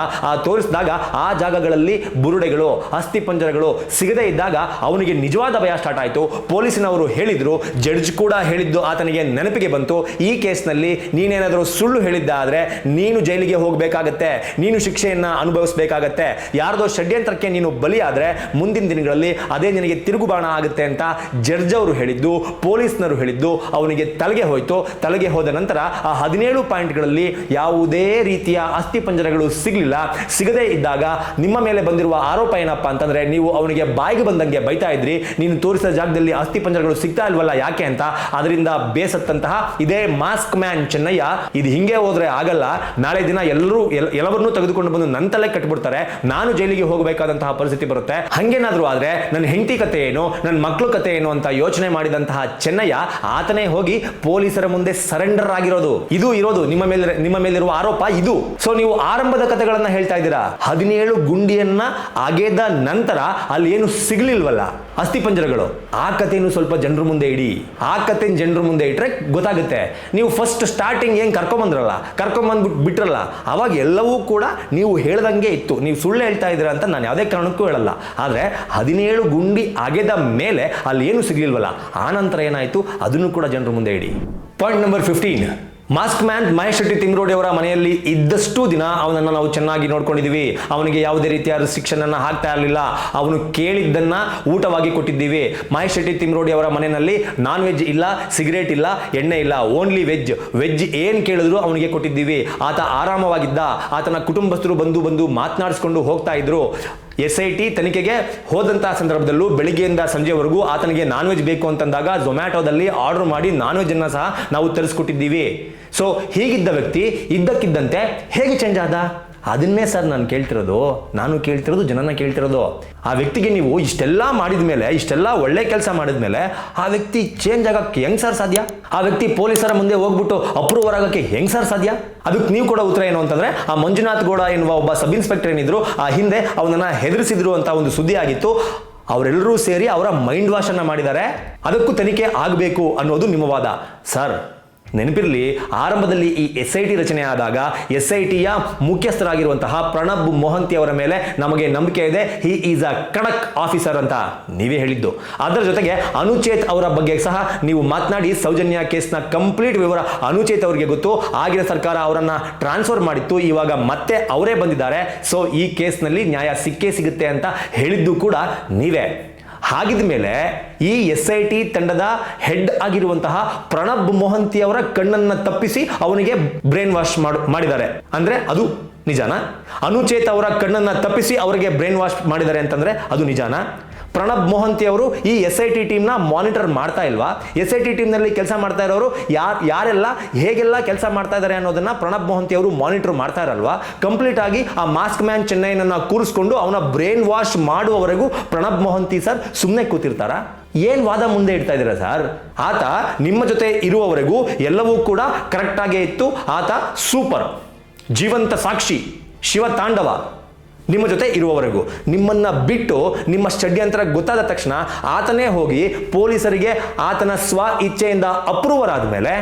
ತೋರಿಸಿದಾಗ ಆ ಜಾಗಗಳಲ್ಲಿ ಬುರುಡೆಗಳು, ಅಸ್ಥಿ ಪಂಜರಗಳು ಸಿಗದೇ ಇದ್ದಾಗ ಅವನಿಗೆ ನಿಜವಾದ ಭಯ ಸ್ಟಾರ್ಟ್ ಆಯಿತು. ಪೊಲೀಸಿನವರು ಹೇಳಿದ್ರು, ಜಡ್ಜ್ ಕೂಡ ಹೇಳಿದ್ದು ಆತನಿಗೆ ನೆನಪಿಗೆ ಬಂತು. ಈ ಕೇಸ್ನಲ್ಲಿ ನೀನೇನಾದರೂ ಸುಳ್ಳು ಹೇಳಿದ್ದಾದ್ರೆ ನೀನು ಜೈಲಿಗೆ ಹೋಗಬೇಕಾಗತ್ತೆ, ನೀನು ಶಿಕ್ಷೆಯನ್ನ ಅನುಭವಿಸಬೇಕಾಗತ್ತೆ. ಯಾರ್ದೋ ಷಡ್ಯಂತ್ರಕ್ಕೆ ನೀನು ಬಲಿಯಾದ್ರೆ ಮುಂದಿನ ದಿನಗಳಲ್ಲಿ ಅದೇ ನಿನಗೆ ತಿರುಗುಬಾಣ ಆಗುತ್ತೆ ಅಂತ ಜಡ್ಜ್ ಅವರು ಹೇಳಿದ್ದು, ಪೊಲೀಸ್ನವರು ಹೇಳಿದ್ದು ಅವನಿಗೆ ತಲೆಗೆ ಹೋಯ್ತು. ತಲೆಗೆ ಹೋದ ನಂತರ ಆ 17 ಪಾಯಿಂಟ್ಗಳಲ್ಲಿ ಯಾವುದೇ ರೀತಿಯ ಅಸ್ಥಿ ಪಂಜರಗಳು ಸಿಗದೇ ಇದ್ದಾಗ ನಿಮ್ಮ ಮೇಲೆ ಬಂದಿರುವ ಆರೋಪ ಏನಪ್ಪಾ ಅಂತಂದ್ರೆ, ನೀವು ಅವನಿಗೆ ಬಾಯಿಗೆ ಬಂದಂಗೆ ಬೈತಾ ಇದ್ರಿ, ನೀನು ತೋರಿಸಿದ ಜಾಗದಲ್ಲಿ ಅಸ್ಥಿ ಪಂಜರಗಳು ಸಿಗ್ತಾ ಇಲ್ವಲ್ಲ ಯಾಕೆ ಅಂತ. ಅದರಿಂದ ಬೇಸತ್ತಂತಹ ಇದೇ ಮಾಸ್ಕ್ ಮ್ಯಾನ್ ಚೆನ್ನಯ್ಯ, ಇದು ಹಿಂಗೆ ಹೋದ್ರೆ ಆಗಲ್ಲ, ನಾಳೆ ದಿನ ಎಲ್ಲವನ್ನೂ ತೆಗೆದುಕೊಂಡು ಬಂದು ನನ್ನ ತಲೆ ಕಟ್ಬಿಡ್ತಾರೆ, ನಾನು ಜೈಲಿಗೆ ಹೋಗಬೇಕಾದಂತಹ ಪರಿಸ್ಥಿತಿ ಬರುತ್ತೆ, ಹಂಗೇನಾದ್ರೂ ಆದ್ರೆ ನನ್ನ ಹೆಂಡತಿ ಕತೆ ಏನು, ನನ್ನ ಮಕ್ಕಳು ಕತೆ ಏನು ಅಂತ ಯೋಚನೆ ಮಾಡಿದಂತಹ ಚೆನ್ನಯ್ಯ ಆತನೇ ಹೋಗಿ ಪೊಲೀಸರ ಮುಂದೆ ಸರೆಂಡರ್ ಆಗಿರೋದು. ಇದು ಇರೋದು ನಿಮ್ಮ ಮೇಲಿರುವ ಆರೋಪ ಇದು. ಸೊ ನೀವು ಆರಂಭದ ಕಥೆಗಳನ್ನ ಹೇಳ್ತಾ ಇದ್ದೀರಾ, 17 ಗುಂಡಿಯನ್ನ ಅಗೆದ ನಂತರ ಅಲ್ಲಿ ಏನು ಸಿಗ್ಲಿಲ್ವಲ್ಲ ಅಸ್ಥಿ ಪಂಜರಗಳು, ಆ ಕಥೆಯನ್ನು ಸ್ವಲ್ಪ ಜನರ ಮುಂದೆ ಇಡಿ. ಆ ಕಥೆ ಜನರ ಮುಂದೆ ಇಟ್ರೆ ಗೊತ್ತಾಗುತ್ತೆ. ನೀವು ಫಸ್ಟ್ ಸ್ಟಾರ್ಟಿಂಗ್ ಏನ್ ಕರ್ಕೊಂಡ್ಬಂದ್ಬಿಟ್ಟು ಬಿಟ್ರಲ್ಲ, ಅವಾಗ ಎಲ್ಲವೂ ಕೂಡ ನೀವು ಹೇಳ್ದಂಗೆ ಇತ್ತು. ನೀವು ಸುಳ್ಳು ಹೇಳ್ತಾ ಇದ್ದೀರಾ ಅಂತ ನಾನು ಯಾವುದೇ ಕಾರಣಕ್ಕೂ ಹೇಳಲ್ಲ. ಆದ್ರೆ 17 ಗುಂಡಿ ಅಗೆದ ಮೇಲೆ ಅಲ್ಲಿ ಏನು ಸಿಗ್ಲಿಲ್ವಲ್ಲ, ಆ ನಂತರ ಏನಾಯ್ತು ಅದನ್ನು ಕೂಡ ಜನರ ಮುಂದೆ ಇಡಿ. Point number 15, mask man Mahesh Shetty Thimarodi ಅವರ ಮನೆಯಲ್ಲಿ ಇದ್ದಷ್ಟು ದಿನ ಅವನನ್ನು ನಾವು ಚೆನ್ನಾಗಿ ನೋಡ್ಕೊಂಡಿದ್ದೀವಿ. ಅವನಿಗೆ ಯಾವುದೇ ರೀತಿಯ ರಿಸ್ಟ್ರಿಕ್ಷನ್ ಅನ್ನ ಹಾಕ್ತಾ ಇರಲಿಲ್ಲ. ಅವನು ಕೇಳಿದ್ದನ್ನ ಊಟವಾಗಿ ಕೊಟ್ಟಿದ್ದೀವಿ. ಮಹೇಶ್ ಶೆಟ್ಟಿ ತಿಮ್ರೋಡಿ ಅವರ ಮನೆಯಲ್ಲಿ ನಾನ್ ವೆಜ್ ಇಲ್ಲ, ಸಿಗರೇಟ್ ಇಲ್ಲ, ಎಣ್ಣೆ ಇಲ್ಲ, ಓನ್ಲಿ ವೆಜ್ ಏನ್ ಕೇಳಿದ್ರು ಅವನಿಗೆ ಕೊಟ್ಟಿದ್ದೀವಿ. ಆತ ಆರಾಮವಾಗಿದ್ದ. ಆತನ ಕುಟುಂಬಸ್ಥರು ಬಂದು ಮಾತನಾಡಿಸ್ಕೊಂಡು ಹೋಗ್ತಾ ಇದ್ರು. SIT ತನಿಖೆಗೆ ಹೋದಂತಹ ಸಂದರ್ಭದಲ್ಲೂ ಬೆಳಿಗ್ಗೆಯಿಂದ ಸಂಜೆವರೆಗೂ ಆತನಿಗೆ ನಾನ್ ವೆಜ್ ಬೇಕು ಅಂತಂದಾಗ ಝೊಮ್ಯಾಟೋದಲ್ಲಿ ಆರ್ಡರ್ ಮಾಡಿ ನಾನ್ ವೆಜ್ ಅನ್ನ ಸಹ ನಾವು ತರಿಸ್ಕೊಟ್ಟಿದ್ದೀವಿ. ಸೊ ಹೀಗಿದ್ದ ವ್ಯಕ್ತಿ ಇದ್ದಕ್ಕಿದ್ದಂತೆ ಹೇಗೆ ಚೇಂಜ್ ಆದ? ಅದನ್ನೇ ಸರ್ ನಾನು ಕೇಳ್ತಿರೋದು, ಜನನ ಕೇಳ್ತಿರೋದು. ಆ ವ್ಯಕ್ತಿಗೆ ನೀವು ಇಷ್ಟೆಲ್ಲ ಮಾಡಿದ ಮೇಲೆ, ಇಷ್ಟೆಲ್ಲ ಒಳ್ಳೆ ಕೆಲಸ ಮಾಡಿದ ಮೇಲೆ ಆ ವ್ಯಕ್ತಿ ಚೇಂಜ್ ಆಗಕ್ಕೆ ಹೆಂಗ್ ಸರ್ ಸಾಧ್ಯ? ಆ ವ್ಯಕ್ತಿ ಪೊಲೀಸರ ಮುಂದೆ ಹೋಗ್ಬಿಟ್ಟು ಅಪ್ರೂವರ್ ಆಗಕ್ಕೆ ಹೆಂಗ್ ಸರ್ ಸಾಧ್ಯ? ಅದಕ್ಕೆ ನೀವು ಕೂಡ ಉತ್ತರ ಏನು ಅಂತಂದ್ರೆ, ಆ ಮಂಜುನಾಥ್ ಗೌಡ ಎನ್ನುವ ಒಬ್ಬ ಸಬ್ ಇನ್ಸ್ಪೆಕ್ಟರ್ ಏನಿದ್ರು, ಆ ಹಿಂದೆ ಅವನನ್ನ ಹೆದರಿಸಿದ್ರು ಅಂತ ಒಂದು ಸುದ್ದಿ ಆಗಿತ್ತು. ಅವರೆಲ್ಲರೂ ಸೇರಿ ಅವರ ಮೈಂಡ್ ವಾಶ್ ಅನ್ನ ಮಾಡಿದ್ದಾರೆ. ಅದಕ್ಕೂ ತನಿಖೆ ಆಗಬೇಕು ಅನ್ನೋದು ನಿಮ್ಮ ವಾದ. ಸರ್ ನೆನಪಿರಲಿ, ಆರಂಭದಲ್ಲಿ ಈ SIT ರಚನೆ ಆದಾಗ SITಯ ಮುಖ್ಯಸ್ಥರಾಗಿರುವಂತಹ ಪ್ರಣಬ್ ಮೊಹಂತಿ ಅವರ ಮೇಲೆ ನಮಗೆ ನಂಬಿಕೆ ಇದೆ, he is a kadak officer ಅಂತ ನೀವೇ ಹೇಳಿದ್ದು. ಅದರ ಜೊತೆಗೆ ಅನುಚೇತ್ ಅವರ ಬಗ್ಗೆ ಸಹ ನೀವು ಮಾತನಾಡಿ ಸೌಜನ್ಯ ಕೇಸ್ನ ಕಂಪ್ಲೀಟ್ ವಿವರ ಅನುಚೇತ್ ಅವರಿಗೆ ಗೊತ್ತು. ಆಗಿನ ಸರ್ಕಾರ ಅವರನ್ನ ಟ್ರಾನ್ಸ್ಫರ್ ಮಾಡಿತ್ತು, ಇವಾಗ ಮತ್ತೆ ಅವರೇ ಬಂದಿದ್ದಾರೆ. ಸೊ ಈ ಕೇಸ್ನಲ್ಲಿ ನ್ಯಾಯ ಸಿಗುತ್ತೆ ಅಂತ ಹೇಳಿದ್ದು ಕೂಡ ನೀವೇ. ಹಾಗಿದ ಮೇಲೆ ಈ SIT ತಂಡದ ಹೆಡ್ ಆಗಿರುವಂತಹ ಪ್ರಣಬ್ ಮೊಹಂತಿ ಅವರ ಕಣ್ಣನ್ನ ತಪ್ಪಿಸಿ ಅವನಿಗೆ ಬ್ರೈನ್ ವಾಶ್ ಮಾಡಿದ್ದಾರೆ ಅಂದ್ರೆ ಅದು ನಿಜಾನಾ? ಅನುಚೇತ್ ಅವರ ಕಣ್ಣನ್ನ ತಪ್ಪಿಸಿ ಅವರಿಗೆ ಬ್ರೈನ್ ವಾಶ್ ಮಾಡಿದ್ದಾರೆ ಅಂತಂದ್ರೆ ಅದು ನಿಜಾನಾ? ಪ್ರಣಬ್ ಮೊಹಂತಿ ಅವರು ಈ SIT ಟೀಮ್ನ ಮಾನಿಟರ್ ಮಾಡ್ತಾ ಇಲ್ವಾ? SIT ಟೀಮ್ನಲ್ಲಿ ಕೆಲಸ ಮಾಡ್ತಾ ಇರೋರು ಯಾರೆಲ್ಲ ಹೇಗೆಲ್ಲ ಕೆಲಸ ಮಾಡ್ತಾ ಇದ್ದಾರೆ ಅನ್ನೋದನ್ನ ಪ್ರಣಬ್ ಮೊಹಂತಿ ಅವರು ಮಾನಿಟರ್ ಮಾಡ್ತಾ ಇರಲ್ವಾ? ಕಂಪ್ಲೀಟ್ ಆಗಿ ಆ ಮಾಸ್ಕ್ ಮ್ಯಾನ್ ಚೆನ್ನೈನನ್ನ ಕೂರಿಸ್ಕೊಂಡು ಅವನ ಬ್ರೈನ್ ವಾಶ್ ಮಾಡುವವರೆಗೂ ಪ್ರಣಬ್ ಮೊಹಂತಿ ಸರ್ ಸುಮ್ಮನೆ ಕೂತಿರ್ತಾರ? ಏನ್ ವಾದ ಮುಂದೆ ಇಡ್ತಾ ಇದ್ದೀರಾ ಸರ್? ಆತ ನಿಮ್ಮ ಜೊತೆ ಇರುವವರೆಗೂ ಎಲ್ಲವೂ ಕೂಡ ಕರೆಕ್ಟ್ ಆಗೇ ಇತ್ತು. ಆತ ಸೂಪರ್, ಜೀವಂತ ಸಾಕ್ಷಿ, ಶಿವ ತಾಂಡವ ನಿಮ್ಮ ಜೊತೆ ಇರುವವರೆಗೂ. ನಿಮ್ಮನ್ನ ಬಿಟ್ಟು ನಿಮ್ಮ ಷಡ್ಯಂತ್ರ ಗೊತ್ತಾದ ತಕ್ಷಣ ಆತನೇ ಹೋಗಿ ಪೊಲೀಸರಿಗೆ ಆತನ ಸ್ವ ಇಚ್ಛೆಯಿಂದ ಅಪ್ರೂವರ್ ಆದ್ಮೇಲೆ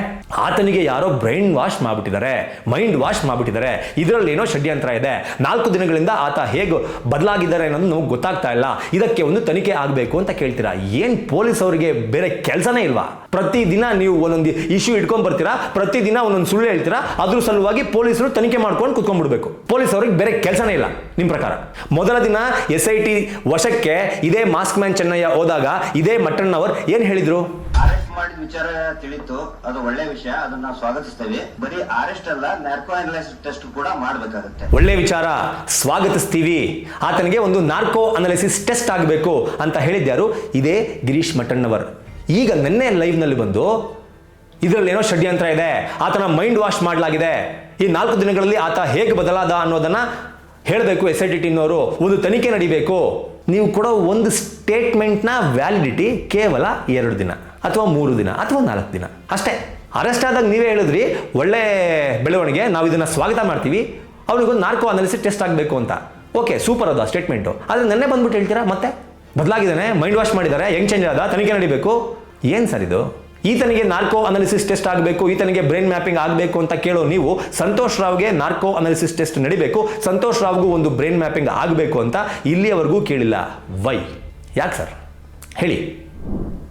ಆತನಿಗೆ ಯಾರೋ ಬ್ರೈನ್ ವಾಶ್ ಮಾಡ್ಬಿಟ್ಟಿದ್ದಾರೆ, ಮೈಂಡ್ ವಾಶ್ ಮಾಡ್ಬಿಟ್ಟಿದ್ದಾರೆ. ಇದರಲ್ಲಿ ಏನೋ ಷಡ್ಯಂತ್ರ ಇದೆ. 4 ದಿನಗಳಿಂದ ಆತ ಹೇಗೆ ಬದಲಾಗಿದ್ದಾರೆ ಅನ್ನೋದು ನಮಗೆ ಗೊತ್ತಾಗ್ತಾ ಇಲ್ಲ. ಇದಕ್ಕೆ ಒಂದು ತನಿಖೆ ಆಗಬೇಕು ಅಂತ ಕೇಳ್ತೀರಾ. ಏನ್ ಪೊಲೀಸ್ ಅವರಿಗೆ ಬೇರೆ ಕೆಲಸನೇ ಇಲ್ವಾ? ಪ್ರತಿದಿನ ನೀವು ಒಂದೊಂದು ಇಶ್ಯೂ ಇಟ್ಕೊಂಡ್ ಬರ್ತೀರಾ, ಪ್ರತಿದಿನ ಒಂದೊಂದು ಸುಳ್ಳು ಹೇಳ್ತೀರಾ. ಅದ್ರ ಸಲುವಾಗಿ ಪೊಲೀಸರು ತನಿಖೆ ಮಾಡ್ಕೊಂಡು ಕುತ್ಕೊಂಡ್ಬಿಡ್ಬೇಕು. ಪೊಲೀಸ್ ಅವ್ರಿಗೆ ಬೇರೆ ಕೆಲಸನೇ ಇಲ್ಲ ನಿಮ್ ಪ್ರಕಾರ. ಮೊದಲ ದಿನ SIT ವಶಕ್ಕೆ ಇದೇ ಮಾಸ್ಕ್ ಮ್ಯಾನ್ ಚೆನ್ನಯ್ಯ ಹೋದಾಗ ಇದೇ ಮಟ್ಟಣ್ಣವರ್ ಏನ್ ಹೇಳಿದ್ರು? ಅರೆಸ್ಟ್ ಮಾಡಿದ ವಿಚಾರ ತಿಳಿತು, ಅದು ಒಳ್ಳೆ ವಿಷಯ, ಅದನ್ನ ನಾವು ಸ್ವಾಗತಿಸ್ತೇವೆ. ಬರೀ ಅರೆಸ್ಟ್ ಅಲ್ಲ, ನಾರ್ಕೋ ಅನಲೈಸಿಸ್ ಟೆಸ್ಟ್ ಕೂಡ ಮಾಡಬೇಕಾಗುತ್ತೆ. ಒಳ್ಳೆ ವಿಚಾರ, ಸ್ವಾಗತಿಸ್ತೀವಿ. ಆತನಿಗೆ ಒಂದು ನಾರ್ಕೋ ಅನಾಲಿಸಿಸ್ ಟೆಸ್ಟ್ ಆಗಬೇಕು ಅಂತ ಹೇಳಿದ್ಯಾರು? ಇದೇ ಗಿರೀಶ್ ಮಠಣ್ಣವರ್. ಈಗ ನಿನ್ನೆ ಲೈವ್ನಲ್ಲಿ ಬಂದು ಇದರಲ್ಲಿ ಏನೋ ಷಡ್ಯಂತ್ರ ಇದೆ, ಆತನ ಮೈಂಡ್ ವಾಶ್ ಮಾಡಲಾಗಿದೆ, ಈ 4 ದಿನಗಳಲ್ಲಿ ಆತ ಹೇಗೆ ಬದಲಾದ ಅನ್ನೋದನ್ನ ಹೇಳಬೇಕು SIT ಟೀಮ್ನವರು, ಒಂದು ತನಿಖೆ ನಡಿಬೇಕು. ನೀವು ಕೊಡೋ ಒಂದು ಸ್ಟೇಟ್ಮೆಂಟ್ನ ವ್ಯಾಲಿಡಿಟಿ ಕೇವಲ 2 ದಿನ ಅಥವಾ 3 ದಿನ ಅಥವಾ 4 ದಿನ ಅಷ್ಟೇ. ಅರೆಸ್ಟ್ ಆದಾಗ ನೀವೇ ಹೇಳಿದ್ರಿ ಒಳ್ಳೆ ಬೆಳವಣಿಗೆ, ನಾವು ಇದನ್ನ ಸ್ವಾಗತ ಮಾಡ್ತೀವಿ, ಅವನಿಗೊಂದು ನಾರ್ಕೋ ಅನಾಲಿಸಿಸ್ ಟೆಸ್ಟ್ ಆಗಬೇಕು ಅಂತ. ಓಕೆ, ಸೂಪರ್ ಅದು ಆ ಸ್ಟೇಟ್ಮೆಂಟು. ಆದರೆ ನೆನ್ನೆ ಬಂದ್ಬಿಟ್ಟು ಹೇಳ್ತೀರಾ ಮತ್ತೆ ಬದಲಾಗಿದ್ದಾನೆ, ಮೈಂಡ್ ವಾಶ್ ಮಾಡಿದ್ದಾರೆ, ಹೆಂಗ್ ಚೇಂಜ್ ಆದ, ತನಿಖೆ ನಡಿಬೇಕು. ಏನು ಸರ್ ಇದು? ಈತನಿಗೆ ನಾರ್ಕೋ ಅನಾಲಿಸಿಸ್ ಟೆಸ್ಟ್ ಆಗಬೇಕು, ಈತನಿಗೆ ಬ್ರೈನ್ ಮ್ಯಾಪಿಂಗ್ ಆಗಬೇಕು ಅಂತ ಕೇಳೋ ನೀವು, ಸಂತೋಷ್ ರಾವ್ಗೆ ನಾರ್ಕೋ ಅನಾಲಿಸಿಸ್ ಟೆಸ್ಟ್ ನಡಿಬೇಕು, ಸಂತೋಷ್ ರಾವ್ಗೂ ಒಂದು ಬ್ರೈನ್ ಮ್ಯಾಪಿಂಗ್ ಆಗಬೇಕು ಅಂತ ಇಲ್ಲಿಯವರೆಗೂ ಕೇಳಿಲ್ಲ. ವೈ? ಯಾಕೆ ಸರ್ ಹೇಳಿ.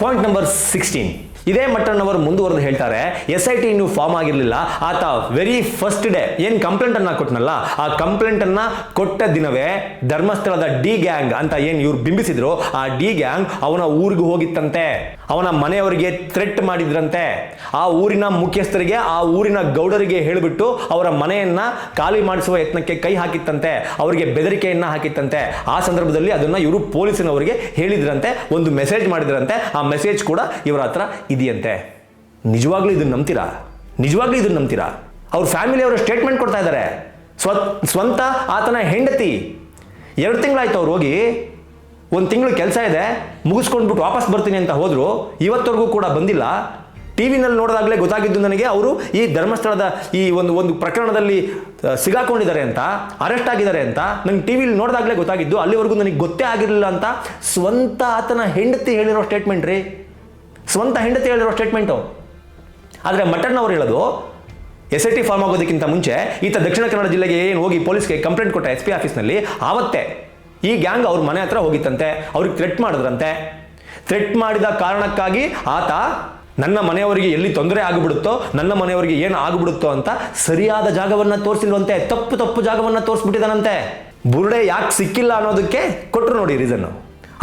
Point number 16. ಇದೇ ಮಟ್ಟಣ್ಣವರು ಮುಂದುವರೆದು ಹೇಳ್ತಾರೆ, SIT ಇನ್ನೂ ಫಾರ್ಮ್ ಆಗಿರಲಿಲ್ಲ, ಆತ ವೆರಿ ಫಸ್ಟ್ ಡೇ ಏನು ಕಂಪ್ಲೇಂಟ್ ಅನ್ನ ಕೊಟ್ಟನಲ್ಲ, ಆ ಕಂಪ್ಲೇಂಟ್ ಅನ್ನ ಕೊಟ್ಟ ದಿನವೇ ಧರ್ಮಸ್ಥಳದ ಡಿ ಗ್ಯಾಂಗ್ ಅಂತ ಏನು ಇವ್ರು ಬಿಂಬಿಸಿದ್ರು, ಆ ಡಿ ಗ್ಯಾಂಗ್ ಅವನ ಊರಿಗೆ ಹೋಗಿತ್ತಂತೆ, ಅವನ ಮನೆಯವರಿಗೆ ಥ್ರೆಟ್ ಮಾಡಿದ್ರಂತೆ, ಆ ಊರಿನ ಮುಖ್ಯಸ್ಥರಿಗೆ, ಆ ಊರಿನ ಗೌಡರಿಗೆ ಹೇಳಿಬಿಟ್ಟು ಅವರ ಮನೆಯನ್ನ ಖಾಲಿ ಮಾಡಿಸುವ ಯತ್ನಕ್ಕೆ ಕೈ ಹಾಕಿತ್ತಂತೆ, ಅವರಿಗೆ ಬೆದರಿಕೆಯನ್ನ ಹಾಕಿತ್ತಂತೆ. ಆ ಸಂದರ್ಭದಲ್ಲಿ ಅದನ್ನ ಇವರು ಪೊಲೀಸಿನವರಿಗೆ ಹೇಳಿದ್ರಂತೆ, ಒಂದು ಮೆಸೇಜ್ ಮಾಡಿದ್ರಂತೆ, ಆ ಮೆಸೇಜ್ ಕೂಡ ಇವರ ಹತ್ರ ಇದೆಯಂತೆ. ನಿಜವಾಗ್ಲೂ ಇದನ್ನ ನಂಬ್ತೀರಾ? ನಿಜವಾಗ್ಲೂ ಇದನ್ನ ನಂಬ್ತೀರಾ? ಅವ್ರ ಫ್ಯಾಮಿಲಿಯವರು ಸ್ಟೇಟ್ಮೆಂಟ್ ಕೊಡ್ತಾ ಇದ್ದಾರೆ. ಸ್ವಂತ ಆತನ ಹೆಂಡತಿ 2 ತಿಂಗಳಾಯ್ತು ಅವ್ರು ಹೋಗಿ, 1 ತಿಂಗಳು ಕೆಲಸ ಇದೆ ಮುಗಿಸ್ಕೊಂಡ್ಬಿಟ್ಟು ವಾಪಸ್ ಬರ್ತೀನಿ ಅಂತ ಹೋದ್ರು, ಇವತ್ತವರೆಗೂ ಕೂಡ ಬಂದಿಲ್ಲ. ಟಿವಿನಲ್ಲಿ ನೋಡಿದಾಗಲೇ ಗೊತ್ತಾಗಿದ್ದು ನನಗೆ ಅವರು ಈ ಧರ್ಮಸ್ಥಳದ ಈ ಒಂದು ಪ್ರಕರಣದಲ್ಲಿ ಸಿಗಾಕೊಂಡಿದ್ದಾರೆ ಅಂತ, ಅರೆಸ್ಟ್ ಆಗಿದ್ದಾರೆ ಅಂತ ನಂಗೆ ಟಿವಿಲಿ ನೋಡಿದಾಗಲೇ ಗೊತ್ತಾಗಿದ್ದು. ಅಲ್ಲಿವರೆಗೂ ನನಗೆ ಗೊತ್ತೇ ಆಗಿರಲಿಲ್ಲ ಅಂತ ಸ್ವಂತ ಆತನ ಹೆಂಡತಿ ಹೇಳಿರೋ ಸ್ಟೇಟ್ಮೆಂಟ್ ರೀ, ಸ್ವಂತ ಹೆಂಡತಿ ಹೇಳಿರೋ ಸ್ಟೇಟ್ಮೆಂಟು. ಆದರೆ ಮಟ್ಟಣ್ಣವ್ರು ಹೇಳೋದು SIT ಫಾರ್ಮ್ ಆಗೋದಕ್ಕಿಂತ ಮುಂಚೆ ಈತ ದಕ್ಷಿಣ ಕನ್ನಡ ಜಿಲ್ಲೆಗೆ ಏನು ಹೋಗಿ ಪೊಲೀಸ್ಗೆ ಕಂಪ್ಲೇಂಟ್ ಕೊಟ್ಟ SP ಆಫೀಸ್ನಲ್ಲಿ, ಆವತ್ತೇ ಈ ಗ್ಯಾಂಗ್ ಅವ್ರ ಮನೆ ಹತ್ರ ಹೋಗಿತ್ತಂತೆ, ಅವ್ರಿಗೆ ಥ್ರೆಟ್ ಮಾಡಿದ್ರಂತೆ. ಥ್ರೆಟ್ ಮಾಡಿದ ಕಾರಣಕ್ಕಾಗಿ ಆತ ನನ್ನ ಮನೆಯವರಿಗೆ ಎಲ್ಲಿ ತೊಂದರೆ ಆಗಿಬಿಡುತ್ತೋ, ನನ್ನ ಮನೆಯವರಿಗೆ ಏನು ಆಗಿಬಿಡುತ್ತೋ ಅಂತ ಸರಿಯಾದ ಜಾಗವನ್ನು ತೋರಿಸಿಲ್ವಂತೆ, ತಪ್ಪು ಜಾಗವನ್ನು ತೋರಿಸ್ಬಿಟ್ಟಿದ್ದಾನಂತೆ. ಬುರುಡೆ ಯಾಕೆ ಸಿಕ್ಕಿಲ್ಲ ಅನ್ನೋದಕ್ಕೆ ಕೊಟ್ಟರು ನೋಡಿ ರೀಸನ್ನು,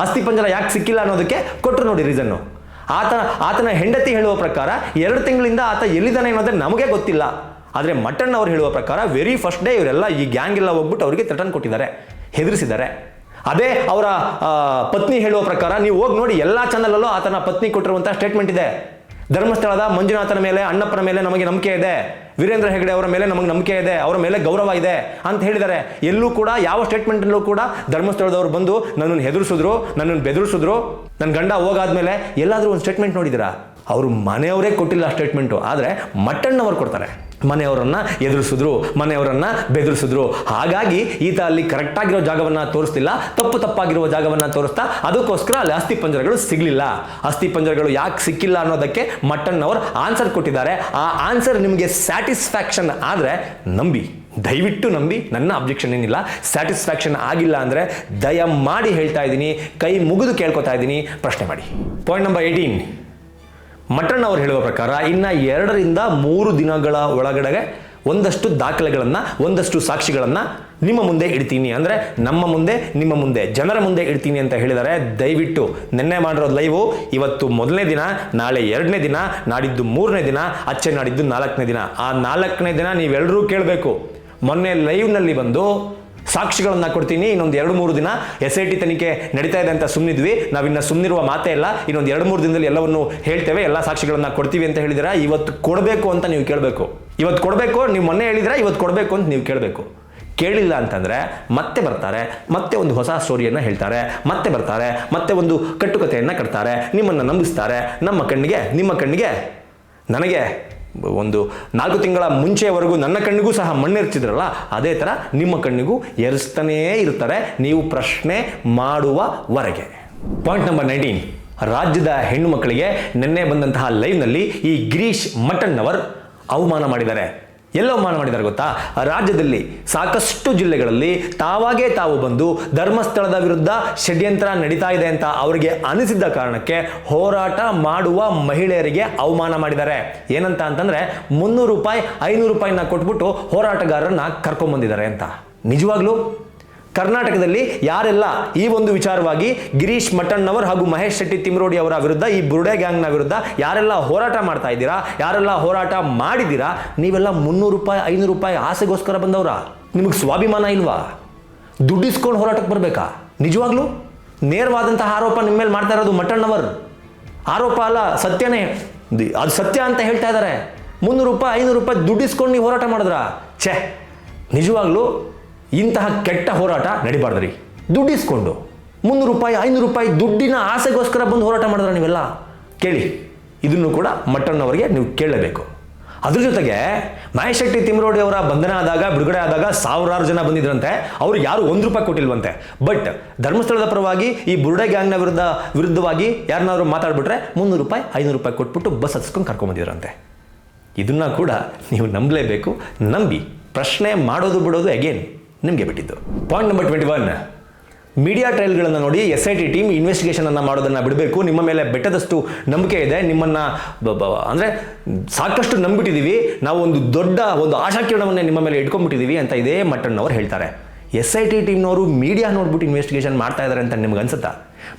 ಅಸ್ಥಿ ಪಂಜರ ಯಾಕೆ ಸಿಕ್ಕಿಲ್ಲ ಅನ್ನೋದಕ್ಕೆ ಕೊಟ್ಟರು ನೋಡಿ ರೀಸನ್ನು. ಆತನ ಹೆಂಡತಿ ಹೇಳುವ ಪ್ರಕಾರ 2 ತಿಂಗಳಿಂದ ಆತ ಎಲ್ಲಿದ್ದಾನೆ ಅನ್ನೋದ್ರೆ ನಮಗೆ ಗೊತ್ತಿಲ್ಲ. ಆದರೆ ಮಟ್ಟಣ್ಣವ್ರು ಹೇಳುವ ಪ್ರಕಾರ ವೆರಿ ಫಸ್ಟ್ ಡೇ ಇವರೆಲ್ಲ ಈ ಗ್ಯಾಂಗ್ ಎಲ್ಲ ಹೋಗ್ಬಿಟ್ಟು ಅವರಿಗೆ ಥ್ರೆಟನ್ ಕೊಟ್ಟಿದ್ದಾರೆ, ಹೆದರಿಸಿದ್ದಾರೆ. ಅದೇ ಅವರ ಪತ್ನಿ ಹೇಳುವ ಪ್ರಕಾರ ನೀವು ಹೋಗಿ ನೋಡಿ, ಎಲ್ಲ ಚಾನಲಲ್ಲೂ ಆತನ ಪತ್ನಿ ಕೊಟ್ಟಿರುವಂಥ ಸ್ಟೇಟ್ಮೆಂಟ್ ಇದೆ. ಧರ್ಮಸ್ಥಳದ ಮಂಜುನಾಥನ ಮೇಲೆ, ಅಣ್ಣಪ್ಪನ ಮೇಲೆ ನಮಗೆ ನಂಬಿಕೆ ಇದೆ, ವೀರೇಂದ್ರ ಹೆಗಡೆ ಅವರ ಮೇಲೆ ನಮಗೆ ನಂಬಿಕೆ ಇದೆ, ಅವರ ಮೇಲೆ ಗೌರವ ಇದೆ ಅಂತ ಹೇಳಿದ್ದಾರೆ. ಎಲ್ಲೂ ಕೂಡ ಯಾವ ಸ್ಟೇಟ್ಮೆಂಟಲ್ಲೂ ಕೂಡ ಧರ್ಮಸ್ಥಳದವರು ಬಂದು ನನ್ನನ್ನು ಹೆದರಿಸಿದ್ರು, ನನ್ನನ್ನು ಬೆದರಿಸಿದ್ರು, ನನ್ನ ಗಂಡ ಹೋಗಾದ್ಮೇಲೆ ಎಲ್ಲಾದರೂ ಒಂದು ಸ್ಟೇಟ್ಮೆಂಟ್ ನೋಡಿದಿರಾ? ಅವರು ಮನೆಯವರೇ ಕೊಟ್ಟಿಲ್ಲ ಸ್ಟೇಟ್ಮೆಂಟು. ಆದರೆ ಮಟ್ಟಣ್ಣವರು ಕೊಡ್ತಾರೆ, ಮನೆಯವರನ್ನ ಎದುರಿಸಿದ್ರು, ಮನೆಯವರನ್ನ ಬೆದರಿಸಿದ್ರು. ಹಾಗಾಗಿ ಈತ ಅಲ್ಲಿ ಕರೆಕ್ಟ್ ಆಗಿರೋ ಜಾಗವನ್ನ ತೋರಿಸ್ತಿಲ್ಲ, ತಪ್ಪಾಗಿರುವ ಜಾಗವನ್ನ ತೋರಿಸ್ತಾ, ಅದಕ್ಕೋಸ್ಕರ ಅಲ್ಲಿ ಅಸ್ಥಿ ಪಂಜರಗಳು ಸಿಗಲಿಲ್ಲ. ಅಸ್ಥಿ ಪಂಜರಗಳು ಯಾಕೆ ಸಿಕ್ಕಿಲ್ಲ ಅನ್ನೋದಕ್ಕೆ ಮಟ್ಟಣ್ಣವರು ಆನ್ಸರ್ ಕೊಟ್ಟಿದ್ದಾರೆ. ಆ ಆನ್ಸರ್ ನಿಮಗೆ ಸ್ಯಾಟಿಸ್ಫ್ಯಾಕ್ಷನ್ ಆದರೆ ನಂಬಿ, ದಯವಿಟ್ಟು ನಂಬಿ, ನನ್ನ ಅಬ್ಜೆಕ್ಷನ್ ಏನಿಲ್ಲ. ಸ್ಯಾಟಿಸ್ಫ್ಯಾಕ್ಷನ್ ಆಗಿಲ್ಲ ಅಂದರೆ ದಯಮಾಡಿ ಹೇಳ್ತಾ ಇದ್ದೀನಿ, ಕೈ ಮುಗಿದು ಕೇಳ್ಕೊತಾ ಇದ್ದೀನಿ, ಪ್ರಶ್ನೆ ಮಾಡಿ. Point number 18. ಮಟ್ಟಣ್ಣವರು ಹೇಳುವ ಪ್ರಕಾರ ಇನ್ನು 2 ರಿಂದ 3 ದಿನಗಳ ಒಳಗಡೆ ಒಂದಷ್ಟು ದಾಖಲೆಗಳನ್ನು, ಒಂದಷ್ಟು ಸಾಕ್ಷಿಗಳನ್ನು ನಿಮ್ಮ ಮುಂದೆ ಇಡ್ತೀನಿ, ಅಂದರೆ ನಮ್ಮ ಮುಂದೆ, ನಿಮ್ಮ ಮುಂದೆ, ಜನರ ಮುಂದೆ ಇಡ್ತೀನಿ ಅಂತ ಹೇಳಿದ್ದಾರೆ. ದಯವಿಟ್ಟು ನಿನ್ನೆ ಮಾಡಿರೋದು ಲೈವು, ಇವತ್ತು 1ನೇ ದಿನ, ನಾಳೆ 2ನೇ ದಿನ, ನಾಡಿದ್ದು 3ನೇ ದಿನ, ಅಚ್ಚೆ ನಾಡಿದ್ದು 4ನೇ ದಿನ. ಆ 4ನೇ ದಿನ ನೀವೆಲ್ಲರೂ ಕೇಳಬೇಕು. ಮೊನ್ನೆ ಲೈವ್ನಲ್ಲಿ ಬಂದು ಸಾಕ್ಷಿಗಳನ್ನ ಕೊಡ್ತೀನಿ, ಇನ್ನೊಂದು 2-3 ದಿನ SIT ತನಿಖೆ ನಡೀತಾ ಇದೆ ಅಂತ ಸುಮ್ಮನಿದ್ವಿ, ನಾವಿನ್ನು ಸುಮ್ಮನಿರುವ ಮಾತೇ ಇಲ್ಲ, ಇನ್ನೊಂದು 2-3 ದಿನದಲ್ಲಿ ಎಲ್ಲವನ್ನು ಹೇಳ್ತೇವೆ, ಎಲ್ಲ ಸಾಕ್ಷಿಗಳನ್ನ ಕೊಡ್ತೀವಿ ಅಂತ ಹೇಳಿದಿರಾ. ಇವತ್ತು ಕೊಡಬೇಕು ಅಂತ ನೀವು ಕೇಳಬೇಕು. ಇವತ್ತು ಕೊಡಬೇಕು, ನೀವು ಮೊನ್ನೆ ಹೇಳಿದ್ರೆ ಇವತ್ತು ಕೊಡಬೇಕು ಅಂತ ನೀವು ಕೇಳಬೇಕು. ಕೇಳಿಲ್ಲ ಅಂತಂದರೆ ಮತ್ತೆ ಬರ್ತಾರೆ, ಮತ್ತೆ ಒಂದು ಹೊಸ ಸ್ಟೋರಿಯನ್ನು ಹೇಳ್ತಾರೆ, ಮತ್ತೆ ಬರ್ತಾರೆ, ಮತ್ತೆ ಒಂದು ಕಟ್ಟುಕತೆಯನ್ನು ಕಟ್ತಾರೆ, ನಿಮ್ಮನ್ನು ನಂಬಿಸ್ತಾರೆ. ನಮ್ಮ ಕಣ್ಣಿಗೆ, ನಿಮ್ಮ ಕಣ್ಣಿಗೆ, ನನಗೆ ಒಂದು 4 ತಿಂಗಳ ಮುಂಚೆವರೆಗೂ ನನ್ನ ಕಣ್ಣಿಗೂ ಸಹ ಮಣ್ಣೆರ್ಚಿದ್ರಲ್ಲ, ಅದೇ ಥರ ನಿಮ್ಮ ಕಣ್ಣಿಗೂ ಎರಿಸ್ತಾನೇ ಇರ್ತಾರೆ, ನೀವು ಪ್ರಶ್ನೆ ಮಾಡುವವರೆಗೆ. Point number 19. ರಾಜ್ಯದ ಹೆಣ್ಣು ಮಕ್ಕಳಿಗೆ ನಿನ್ನೆ ಬಂದಂತಹ ಲೈವ್ನಲ್ಲಿ ಈ ಗಿರೀಶ್ ಮಟ್ಟಣ್ಣವರ್ ಅವಮಾನ ಮಾಡಿದ್ದಾರೆ. ಎಲ್ಲ ಅವಮಾನ ಮಾಡಿದ್ದಾರೆ ಗೊತ್ತಾ? ರಾಜ್ಯದಲ್ಲಿ ಸಾಕಷ್ಟು ಜಿಲ್ಲೆಗಳಲ್ಲಿ ತಾವಾಗೇ ತಾವು ಬಂದು ಧರ್ಮಸ್ಥಳದ ವಿರುದ್ಧ ಷಡ್ಯಂತ್ರ ನಡೀತಾ ಇದೆ ಅಂತ ಅವರಿಗೆ ಅನಿಸಿದ್ದ ಕಾರಣಕ್ಕೆ ಹೋರಾಟ ಮಾಡುವ ಮಹಿಳೆಯರಿಗೆ ಅವಮಾನ ಮಾಡಿದ್ದಾರೆ. ಏನಂತ ಅಂತಂದ್ರೆ 300 ರೂಪಾಯಿ 500 ರೂಪಾಯಿನ ಕೊಟ್ಬಿಟ್ಟು ಹೋರಾಟಗಾರರನ್ನ ಕರ್ಕೊಂಡ್ಬಂದಿದ್ದಾರೆ ಅಂತ. ನಿಜವಾಗ್ಲೂ ಕರ್ನಾಟಕದಲ್ಲಿ ಯಾರೆಲ್ಲ ಈ ಒಂದು ವಿಚಾರವಾಗಿ ಗಿರೀಶ್ ಮಠಣ್ಣವರ್ ಹಾಗೂ ಮಹೇಶ್ ಶೆಟ್ಟಿ ತಿಮ್ರೋಡಿ ಅವರ ವಿರುದ್ಧ, ಈ ಬುರುಡೆ ಗ್ಯಾಂಗ್ನ ವಿರುದ್ಧ ಯಾರೆಲ್ಲ ಹೋರಾಟ ಮಾಡ್ತಾ ಇದ್ದೀರಾ, ಯಾರೆಲ್ಲ ಹೋರಾಟ ಮಾಡಿದ್ದೀರಾ, ನೀವೆಲ್ಲ 300 ರೂಪಾಯಿ 500 ರೂಪಾಯಿ ಆಸೆಗೋಸ್ಕರ ಬಂದವರ? ನಿಮಗೆ ಸ್ವಾಭಿಮಾನ ಇಲ್ವಾ? ದುಡ್ಡಿಸ್ಕೊಂಡು ಹೋರಾಟಕ್ಕೆ ಬರಬೇಕಾ? ನಿಜವಾಗ್ಲೂ ನೇರವಾದಂತಹ ಆರೋಪ ನಿಮ್ಮ ಮೇಲೆ ಮಾಡ್ತಾ ಇರೋದು ಮಠಣ್ಣವರ್. ಆರೋಪ ಅಲ್ಲ, ಸತ್ಯನೇ. ಅದು ಸತ್ಯ ಅಂತ ಹೇಳ್ತಾ ಇದ್ದಾರೆ. 300 ರೂಪಾಯಿ 500 ರೂಪಾಯಿ ದುಡ್ಡಿಸ್ಕೊಂಡು ನೀವು ಹೋರಾಟ ಮಾಡಿದ್ರ? ಛೇ, ನಿಜವಾಗ್ಲೂ ಇಂತಹ ಕೆಟ್ಟ ಹೋರಾಟ ನಡಿಬಾರ್ದ್ರಿ. ದುಡ್ಡಿಸ್ಕೊಂಡು 300 ರೂಪಾಯಿ 500 ರೂಪಾಯಿ ದುಡ್ಡಿನ ಆಸೆಗೋಸ್ಕರ ಬಂದು ಹೋರಾಟ ಮಾಡಿದ್ರ ನೀವೆಲ್ಲ? ಕೇಳಿ, ಇದನ್ನು ಕೂಡ ಮಟ್ಟಣ್ಣವರಿಗೆ ನೀವು ಕೇಳಲೇಬೇಕು. ಅದ್ರ ಜೊತೆಗೆ ಮಹೇಶ್ ಶೆಟ್ಟಿ ತಿಮ್ರೋಡಿ ಅವರ ಬಂಧನ ಆದಾಗ, ಬಿಡುಗಡೆ ಆದಾಗ ಸಾವಿರಾರು ಜನ ಬಂದಿದ್ರಂತೆ. ಅವ್ರಿಗೆ ಯಾರು 1 ರೂಪಾಯಿ ಕೊಟ್ಟಿಲ್ವಂತೆ. ಬಟ್ ಧರ್ಮಸ್ಥಳದ ಪರವಾಗಿ ಈ ಬುರುಡೆ ಗ್ಯಾಂಗ್ನ ವಿರುದ್ಧವಾಗಿ ಯಾರನ್ನಾದ್ರು ಮಾತಾಡ್ಬಿಟ್ರೆ 300 ರೂಪಾಯಿ 500 ರೂಪಾಯಿ ಕೊಟ್ಬಿಟ್ಟು ಬಸ್ ಹತ್ಸ್ಕೊಂಡು ಕರ್ಕೊಂಬಂದಿದ್ರಂತೆ. ಇದನ್ನ ಕೂಡ ನೀವು ನಂಬಲೇಬೇಕು. ನಂಬಿ ಪ್ರಶ್ನೆ ಮಾಡೋದು ಬಿಡೋದು ಅಗೇನ್ ನಿಮಗೆ ಬಿಟ್ಟಿದ್ದು. ಪಾಯಿಂಟ್ ನಂಬರ್ 21, ಮೀಡಿಯಾ ಟ್ರಯಲ್ಗಳನ್ನು ನೋಡಿ SIT ಟೀಮ್ ಇನ್ವೆಸ್ಟಿಗೇಷನ್ ಅನ್ನು ಮಾಡೋದನ್ನು ಬಿಡಬೇಕು. ನಿಮ್ಮ ಮೇಲೆ ಬೆಟ್ಟದಷ್ಟು ನಂಬಿಕೆ ಇದೆ, ನಿಮ್ಮನ್ನು ಅಂದರೆ ಸಾಕಷ್ಟು ನಂಬಿಟ್ಟಿದ್ದೀವಿ, ನಾವು ಒಂದು ದೊಡ್ಡ ಒಂದು ಆಶಾಕಿರಣವನ್ನೇ ನಿಮ್ಮ ಮೇಲೆ ಇಟ್ಕೊಂಡ್ಬಿಟ್ಟಿದ್ದೀವಿ ಅಂತ ಇದೇ ಮಟ್ಟಣ್ಣವ್ರು ಹೇಳ್ತಾರೆ. SIT ಟೀಮ್ನವರು ಮೀಡಿಯಾ ನೋಡ್ಬಿಟ್ಟು ಇನ್ವೆಸ್ಟಿಗೇಷನ್ ಮಾಡ್ತಾ ಇದ್ದಾರೆ ಅಂತ ನಿಮ್ಗೆ ಅನ್ಸುತ್ತಾ?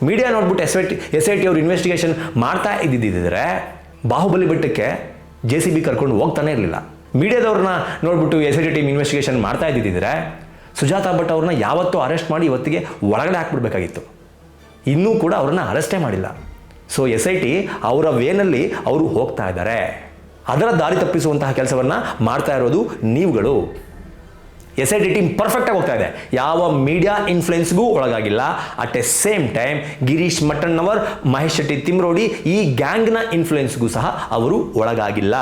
ಮೀಡಿಯಾ ನೋಡ್ಬಿಟ್ಟು SIT ಅವರು ಇನ್ವೆಸ್ಟಿಗೇಷನ್ ಮಾಡ್ತಾ ಇದ್ದಿದ್ದರೆ ಬಾಹುಬಲಿ ಬೆಟ್ಟಕ್ಕೆ JCB ಕರ್ಕೊಂಡು ಹೋಗ್ತಾನೆ ಇರಲಿಲ್ಲ. ಮೀಡಿಯಾದವ್ರನ್ನ ನೋಡ್ಬಿಟ್ಟು SIT ಟೀಮ್ ಇನ್ವೆಸ್ಟಿಗೇಷನ್ ಮಾಡ್ತಾ ಇದ್ದಿದ್ದರೆ ಸುಜಾತಾ ಭಟ್ ಅವ್ರನ್ನ ಯಾವತ್ತೂ ಅರೆಸ್ಟ್ ಮಾಡಿ ಇವತ್ತಿಗೆ ಒಳಗಡೆ ಹಾಕ್ಬಿಡ್ಬೇಕಾಗಿತ್ತು. ಇನ್ನೂ ಕೂಡ ಅವ್ರನ್ನ ಅರೆಸ್ಟೇ ಮಾಡಿಲ್ಲ. ಸೊ SIT ಅವರ ವೇನಲ್ಲಿ ಅವರು ಹೋಗ್ತಾ ಇದ್ದಾರೆ. ಅದರ ದಾರಿ ತಪ್ಪಿಸುವಂತಹ ಕೆಲಸವನ್ನು ಮಾಡ್ತಾ ಇರೋದು ನೀವುಗಳು. SIT ಟೀಮ್ ಪರ್ಫೆಕ್ಟಾಗಿ ಹೋಗ್ತಾ ಇದೆ, ಯಾವ ಮೀಡಿಯಾ ಇನ್ಫ್ಲುಯೆನ್ಸ್ಗೂ ಒಳಗಾಗಿಲ್ಲ. At a same time Girish Mattannavar, Mahesh Shetty Thimarodi ಈ ಗ್ಯಾಂಗ್ನ ಇನ್ಫ್ಲುಯೆನ್ಸ್ಗೂ ಸಹ ಅವರು ಒಳಗಾಗಿಲ್ಲ.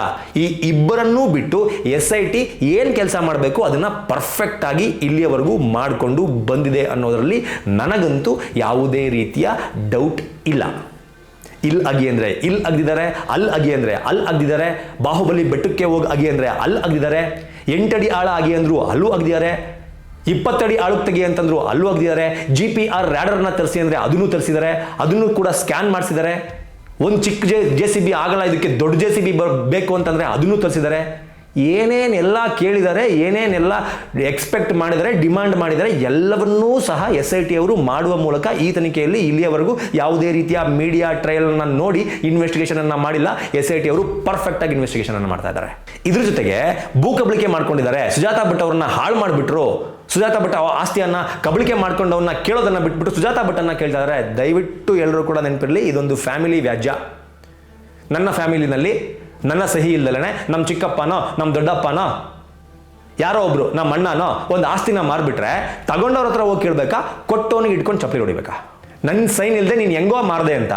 ಈ ಇಬ್ಬರನ್ನೂ ಬಿಟ್ಟು SIT ಏನು ಕೆಲಸ ಮಾಡಬೇಕು ಅದನ್ನು ಪರ್ಫೆಕ್ಟಾಗಿ ಇಲ್ಲಿಯವರೆಗೂ ಮಾಡಿಕೊಂಡು ಬಂದಿದೆ ಅನ್ನೋದರಲ್ಲಿ ನನಗಂತೂ ಯಾವುದೇ ರೀತಿಯ ಡೌಟ್ ಇಲ್ಲ. ಇಲ್ಲಿ ಅಗಿ ಅಂದರೆ ಇಲ್ಲಿ ಅಗ್ದಿದ್ದಾರೆ, ಅಲ್ಲಿ ಅಗಿ ಅಂದರೆ ಅಲ್ಲಿ ಅಗ್ದಿದ್ದಾರೆ, ಬಾಹುಬಲಿ ಬೆಟ್ಟಕ್ಕೆ ಹೋಗಿ ಅಗಿ ಅಂದರೆ ಅಲ್ಲಿ ಅಗ್ದಿದ್ದಾರೆ, 8 ಅಡಿ ಆಳ ಆಗಿ ಅಂದ್ರು ಅಲ್ಲೂ ಅಗ್ದಿದ್ದಾರೆ, 20 ಅಡಿ ಆಳಕ್ಕೆ ತೆಗಿ ಅಂತಂದ್ರು ಅಲ್ಲೂ ಅಗ್ದಿದ್ದಾರೆ, GPR ರ್ಯಾಡರ್ನ ತರಿಸಿ ಅಂದರೆ ಅದನ್ನು ತರಿಸಿದ್ದಾರೆ, ಅದನ್ನು ಕೂಡ ಸ್ಕ್ಯಾನ್ ಮಾಡಿಸಿದ್ದಾರೆ. ಒಂದು ಚಿಕ್ಕ JCB ಆಗಲ್ಲ, ಇದಕ್ಕೆ ದೊಡ್ಡ JCB ಬೇಕು ಅಂತಂದರೆ ಅದನ್ನು ತರಿಸಿದ್ದಾರೆ. ಏನೇನೆಲ್ಲ ಕೇಳಿದ್ದಾರೆ, ಏನೇನೆಲ್ಲ ಎಕ್ಸ್ಪೆಕ್ಟ್ ಮಾಡಿದರೆ, ಡಿಮಾಂಡ್ ಮಾಡಿದರೆ ಎಲ್ಲವನ್ನೂ ಸಹ SIT ಅವರು ಮಾಡುವ ಮೂಲಕ ಈ ತನಿಖೆಯಲ್ಲಿ ಇಲ್ಲಿಯವರೆಗೂ ಯಾವುದೇ ರೀತಿಯ ಮೀಡಿಯಾ ಟ್ರಯಲ್ನ ನೋಡಿ ಇನ್ವೆಸ್ಟಿಗೇಷನನ್ನು ಮಾಡಿಲ್ಲ. SIT ಅವರು ಪರ್ಫೆಕ್ಟಾಗಿ ಇನ್ವೆಸ್ಟಿಗೇಷನನ್ನು ಮಾಡ್ತಾ ಇದ್ದಾರೆ. ಇದ್ರ ಜೊತೆಗೆ ಭೂ ಕಬಳಿಕೆ ಮಾಡ್ಕೊಂಡಿದ್ದಾರೆ. ಸುಜಾತಾ ಭಟ್ ಅವರನ್ನ ಹಾಳು ಮಾಡಿಬಿಟ್ರು. ಸುಜಾತಾ ಭಟ್ ಆಸ್ತಿಯನ್ನು ಕಬಳಿಕೆ ಮಾಡ್ಕೊಂಡವನ್ನ ಕೇಳೋದನ್ನು ಬಿಟ್ಬಿಟ್ಟು ಸುಜಾತಾ ಭಟ್ಟನ್ನು ಕೇಳ್ತಾ ಇದ್ದಾರೆ. ದಯವಿಟ್ಟು ಎಲ್ಲರೂ ಕೂಡ ನೆನಪಿರಲಿ, ಇದೊಂದು ಫ್ಯಾಮಿಲಿ ವ್ಯಾಜ್ಯ. ನನ್ನ ಫ್ಯಾಮಿಲಿನಲ್ಲಿ ನನ್ನ ಸಹಿ ಇಲ್ದಲೇ ನಮ್ಮ ಚಿಕ್ಕಪ್ಪನೋ ನಮ್ಮ ದೊಡ್ಡಪ್ಪನೋ ಯಾರೋ ಒಬ್ರು ನಮ್ಮ ಅಣ್ಣನೋ ಒಂದು ಆಸ್ತಿನ ಮಾರ್ಬಿಟ್ರೆ ತಗೊಂಡವ್ರ ಹತ್ರ ಹೋಗಿ ಕೇಳಬೇಕಾ, ಕೊಟ್ಟವನಿಗೆ ಇಟ್ಕೊಂಡು ಚಪ್ಪಲಿ ಹೊಡಿಬೇಕಾ? ನನ್ನ ಸೈನ್ ಇಲ್ಲದೆ ನೀನು ಹೆಂಗೋ ಮಾರದೆ ಅಂತ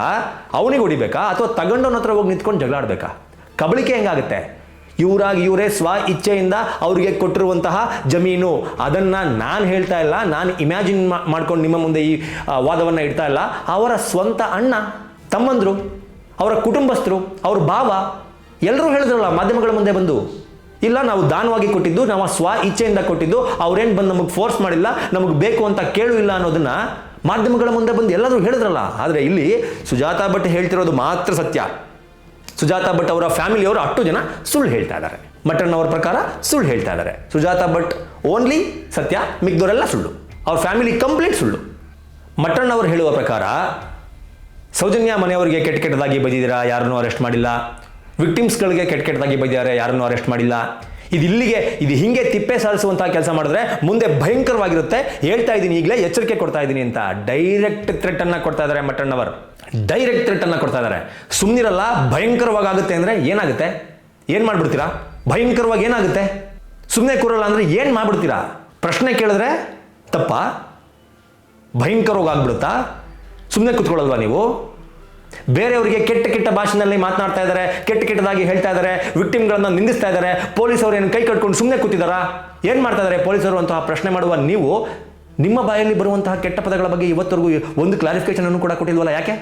ಅವನಿಗೆ ಹೊಡಿಬೇಕಾ, ಅಥವಾ ತಗೊಂಡವನ ಹತ್ರ ಹೋಗಿ ನಿಂತ್ಕೊಂಡು ಜಗಳ ಆಡಬೇಕಾ? ಕಬಳಿಕೆ ಹೆಂಗಾಗುತ್ತೆ? ಇವರೇ ಸ್ವ ಇಚ್ಛೆಯಿಂದ ಅವರಿಗೆ ಕೊಟ್ಟಿರುವಂತಹ ಜಮೀನು. ಅದನ್ನು ನಾನು ಹೇಳ್ತಾ ಇಲ್ಲ, ನಾನು ಇಮ್ಯಾಜಿನ್ ಮಾಡ್ಕೊಂಡು ನಿಮ್ಮ ಮುಂದೆ ಈ ವಾದವನ್ನು ಇಡ್ತಾ ಇಲ್ಲ. ಅವರ ಸ್ವಂತ ಅಣ್ಣ, ತಮ್ಮಂದರು, ಅವರ ಕುಟುಂಬಸ್ಥರು, ಅವ್ರ ಭಾವ ಎಲ್ಲರೂ ಹೇಳಿದ್ರಲ್ಲ ಮಾಧ್ಯಮಗಳ ಮುಂದೆ ಬಂದು, ಇಲ್ಲ ನಾವು ದಾನವಾಗಿ ಕೊಟ್ಟಿದ್ದು, ನಾವು ಸ್ವ ಇಚ್ಛೆಯಿಂದ ಕೊಟ್ಟಿದ್ದು, ಅವ್ರೇನು ಬಂದು ನಮಗೆ ಫೋರ್ಸ್ ಮಾಡಿಲ್ಲ, ನಮಗೆ ಬೇಕು ಅಂತ ಕೇಳು ಇಲ್ಲ ಅನ್ನೋದನ್ನ ಮಾಧ್ಯಮಗಳ ಮುಂದೆ ಬಂದು ಎಲ್ಲರೂ ಹೇಳಿದ್ರಲ್ಲ. ಆದರೆ ಇಲ್ಲಿ ಸುಜಾತಾ ಭಟ್ ಹೇಳ್ತಿರೋದು ಮಾತ್ರ ಸತ್ಯ. ಸುಜಾತಾ ಭಟ್ ಅವರ ಫ್ಯಾಮಿಲಿಯವರು 10 ಜನ ಸುಳ್ಳು ಹೇಳ್ತಾ ಇದ್ದಾರೆ. ಮಟ್ಟಣ್ಣವರ ಪ್ರಕಾರ ಸುಳ್ಳು ಹೇಳ್ತಾ ಇದ್ದಾರೆ. ಸುಜಾತಾ ಭಟ್ ಓನ್ಲಿ ಸತ್ಯ, ಮಿಕ್ದವರೆಲ್ಲ ಸುಳ್ಳು. ಅವ್ರ ಫ್ಯಾಮಿಲಿ ಕಂಪ್ಲೀಟ್ ಸುಳ್ಳು. ಮಟ್ಟಣ್ಣವರು ಹೇಳುವ ಪ್ರಕಾರ ಸೌಜನ್ಯ ಮನೆಯವರಿಗೆ ಕೆಟ್ಟದಾಗಿ ಬೈದಿದ್ದೀರಾ, ಯಾರನ್ನೂ ಅರೆಸ್ಟ್ ಮಾಡಿಲ್ಲ. ವಿಕ್ಟಿಮ್ಸ್ಗಳಿಗೆ ಕೆಟ್ಟದಾಗಿ ಬೈದಿದ್ದಾರೆ, ಯಾರನ್ನೂ ಅರೆಸ್ಟ್ ಮಾಡಿಲ್ಲ. ಇದು ಹಿಂಗೆ ತಿಪ್ಪೆ ಸಾರಿಸುವಂತಹ ಕೆಲಸ ಮಾಡಿದ್ರೆ ಮುಂದೆ ಭಯಂಕರವಾಗಿರುತ್ತೆ, ಹೇಳ್ತಾ ಇದ್ದೀನಿ, ಈಗಲೇ ಎಚ್ಚರಿಕೆ ಕೊಡ್ತಾ ಇದ್ದೀನಿ ಅಂತ ಡೈರೆಕ್ಟ್ ಥ್ರೆಟ್ ಅನ್ನ ಕೊಡ್ತಾ ಇದ್ದಾರೆ ಮಟ್ಟಣ್ಣವರ್. ಡೈರೆಕ್ಟ್ ಥ್ರೆಟ್ ಅನ್ನ ಕೊಡ್ತಾ ಇದ್ದಾರೆ. ಸುಮ್ಮನಿರಲ್ಲ, ಭಯಂಕರವಾಗಿ ಆಗುತ್ತೆ ಅಂದರೆ ಏನಾಗುತ್ತೆ? ಏನು ಮಾಡ್ಬಿಡ್ತೀರಾ? ಭಯಂಕರವಾಗಿ ಏನಾಗುತ್ತೆ? ಸುಮ್ಮನೆ ಕೂರಲ್ಲ ಅಂದರೆ ಏನು ಮಾಡ್ಬಿಡ್ತೀರಾ? ಪ್ರಶ್ನೆ ಕೇಳಿದ್ರೆ ತಪ್ಪ? ಭಯಂಕರವಾಗಿ ಆಗ್ಬಿಡುತ್ತಾ? ಸುಮ್ಮನೆ ಕೂತ್ಕೊಳ್ಳಲ್ವಾ ನೀವು? ಬೇರೆಯವರಿಗೆ ಕೆಟ್ಟ ಭಾಷೆಯಲ್ಲಿ ಮಾತನಾಡ್ತಾ ಇದ್ದಾರೆ, ಕೆಟ್ಟದಾಗಿ ಹೇಳ್ತಾ ಇದ್ದಾರೆ, ವಿಕ್ಟಿಮ್ಗಳನ್ನ ನಿಂದಿಸ್ತಾ ಇದ್ದಾರೆ. ಪೊಲೀಸರು ಏನು ಕೈ ಕಟ್ಕೊಂಡು ಸುಮ್ಮನೆ ಕೂತಿದ್ದಾರಾ? ಏನು ಮಾಡ್ತಾ ಇದ್ದಾರೆ ಪೊಲೀಸರು ಅಂತಹ ಪ್ರಶ್ನೆ ಮಾಡುವ ನೀವು ನಿಮ್ಮ ಬಾಯಲ್ಲಿ ಬರುವಂತಹ ಕೆಟ್ಟ ಪದಗಳ ಬಗ್ಗೆ ಇವತ್ತರೆಗೂ ಒಂದು ಕ್ಲಾರಿಫಿಕೇಶನ್ ಅನ್ನು ಕೂಡ ಕೊಟ್ಟಿಲ್ವಲ್ಲ? ಯಾಕೆ?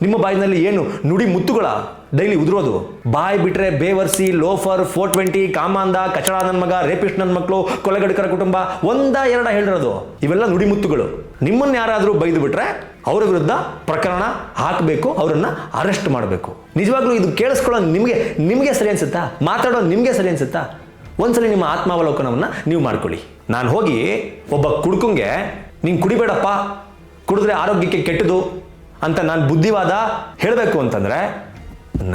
ನಿಮ್ಮ ಬಾಯಿನಲ್ಲಿ ಏನು ನುಡಿ ಮುತ್ತುಗಳ ಡೈಲಿ ಉದುರೋದು? ಬಾಯಿ ಬಿಟ್ರೆ ಬೇವರ್ಸಿ, ಲೋಫರ್, 420, ಕಾಮಾಂಧ, ಕಚಡ ನನ್ನ ಮಗ, ರೇಪಿಸ್ಟ್ ನನ್ನ ಮಕ್ಕಳು, ಕೊಲೆಗಡಕರ ಕುಟುಂಬ, 1-2 ಹೇಳಿರೋದು. ಇವೆಲ್ಲ ನುಡಿ ಮುತ್ತುಗಳು. ನಿಮ್ಮನ್ನು ಯಾರಾದರೂ ಬೈದು ಬಿಟ್ರೆ ಅವರ ವಿರುದ್ಧ ಪ್ರಕರಣ ಹಾಕಬೇಕು, ಅವರನ್ನು ಅರೆಸ್ಟ್ ಮಾಡಬೇಕು. ನಿಜವಾಗ್ಲೂ ಇದು ಕೇಳಿಸ್ಕೊಳ್ಳೋ ನಿಮಗೆ ಸರಿ ಅನ್ಸುತ್ತಾ? ಮಾತಾಡೋ ನಿಮಗೆ ಸರಿ ಅನ್ಸುತ್ತಾ? ಒಂದ್ಸಲಿ ನಿಮ್ಮ ಆತ್ಮಾವಲೋಕನವನ್ನು ನೀವು ಮಾಡ್ಕೊಳ್ಳಿ. ನಾನು ಹೋಗಿ ಒಬ್ಬ ಕುಡುಕಂಗೆ ನೀನು ಕುಡಿಬೇಡಪ್ಪ, ಕುಡಿದ್ರೆ ಆರೋಗ್ಯಕ್ಕೆ ಕೆಟ್ಟದು ಅಂತ ನಾನು ಬುದ್ಧಿವಾದ ಹೇಳಬೇಕು ಅಂತಂದರೆ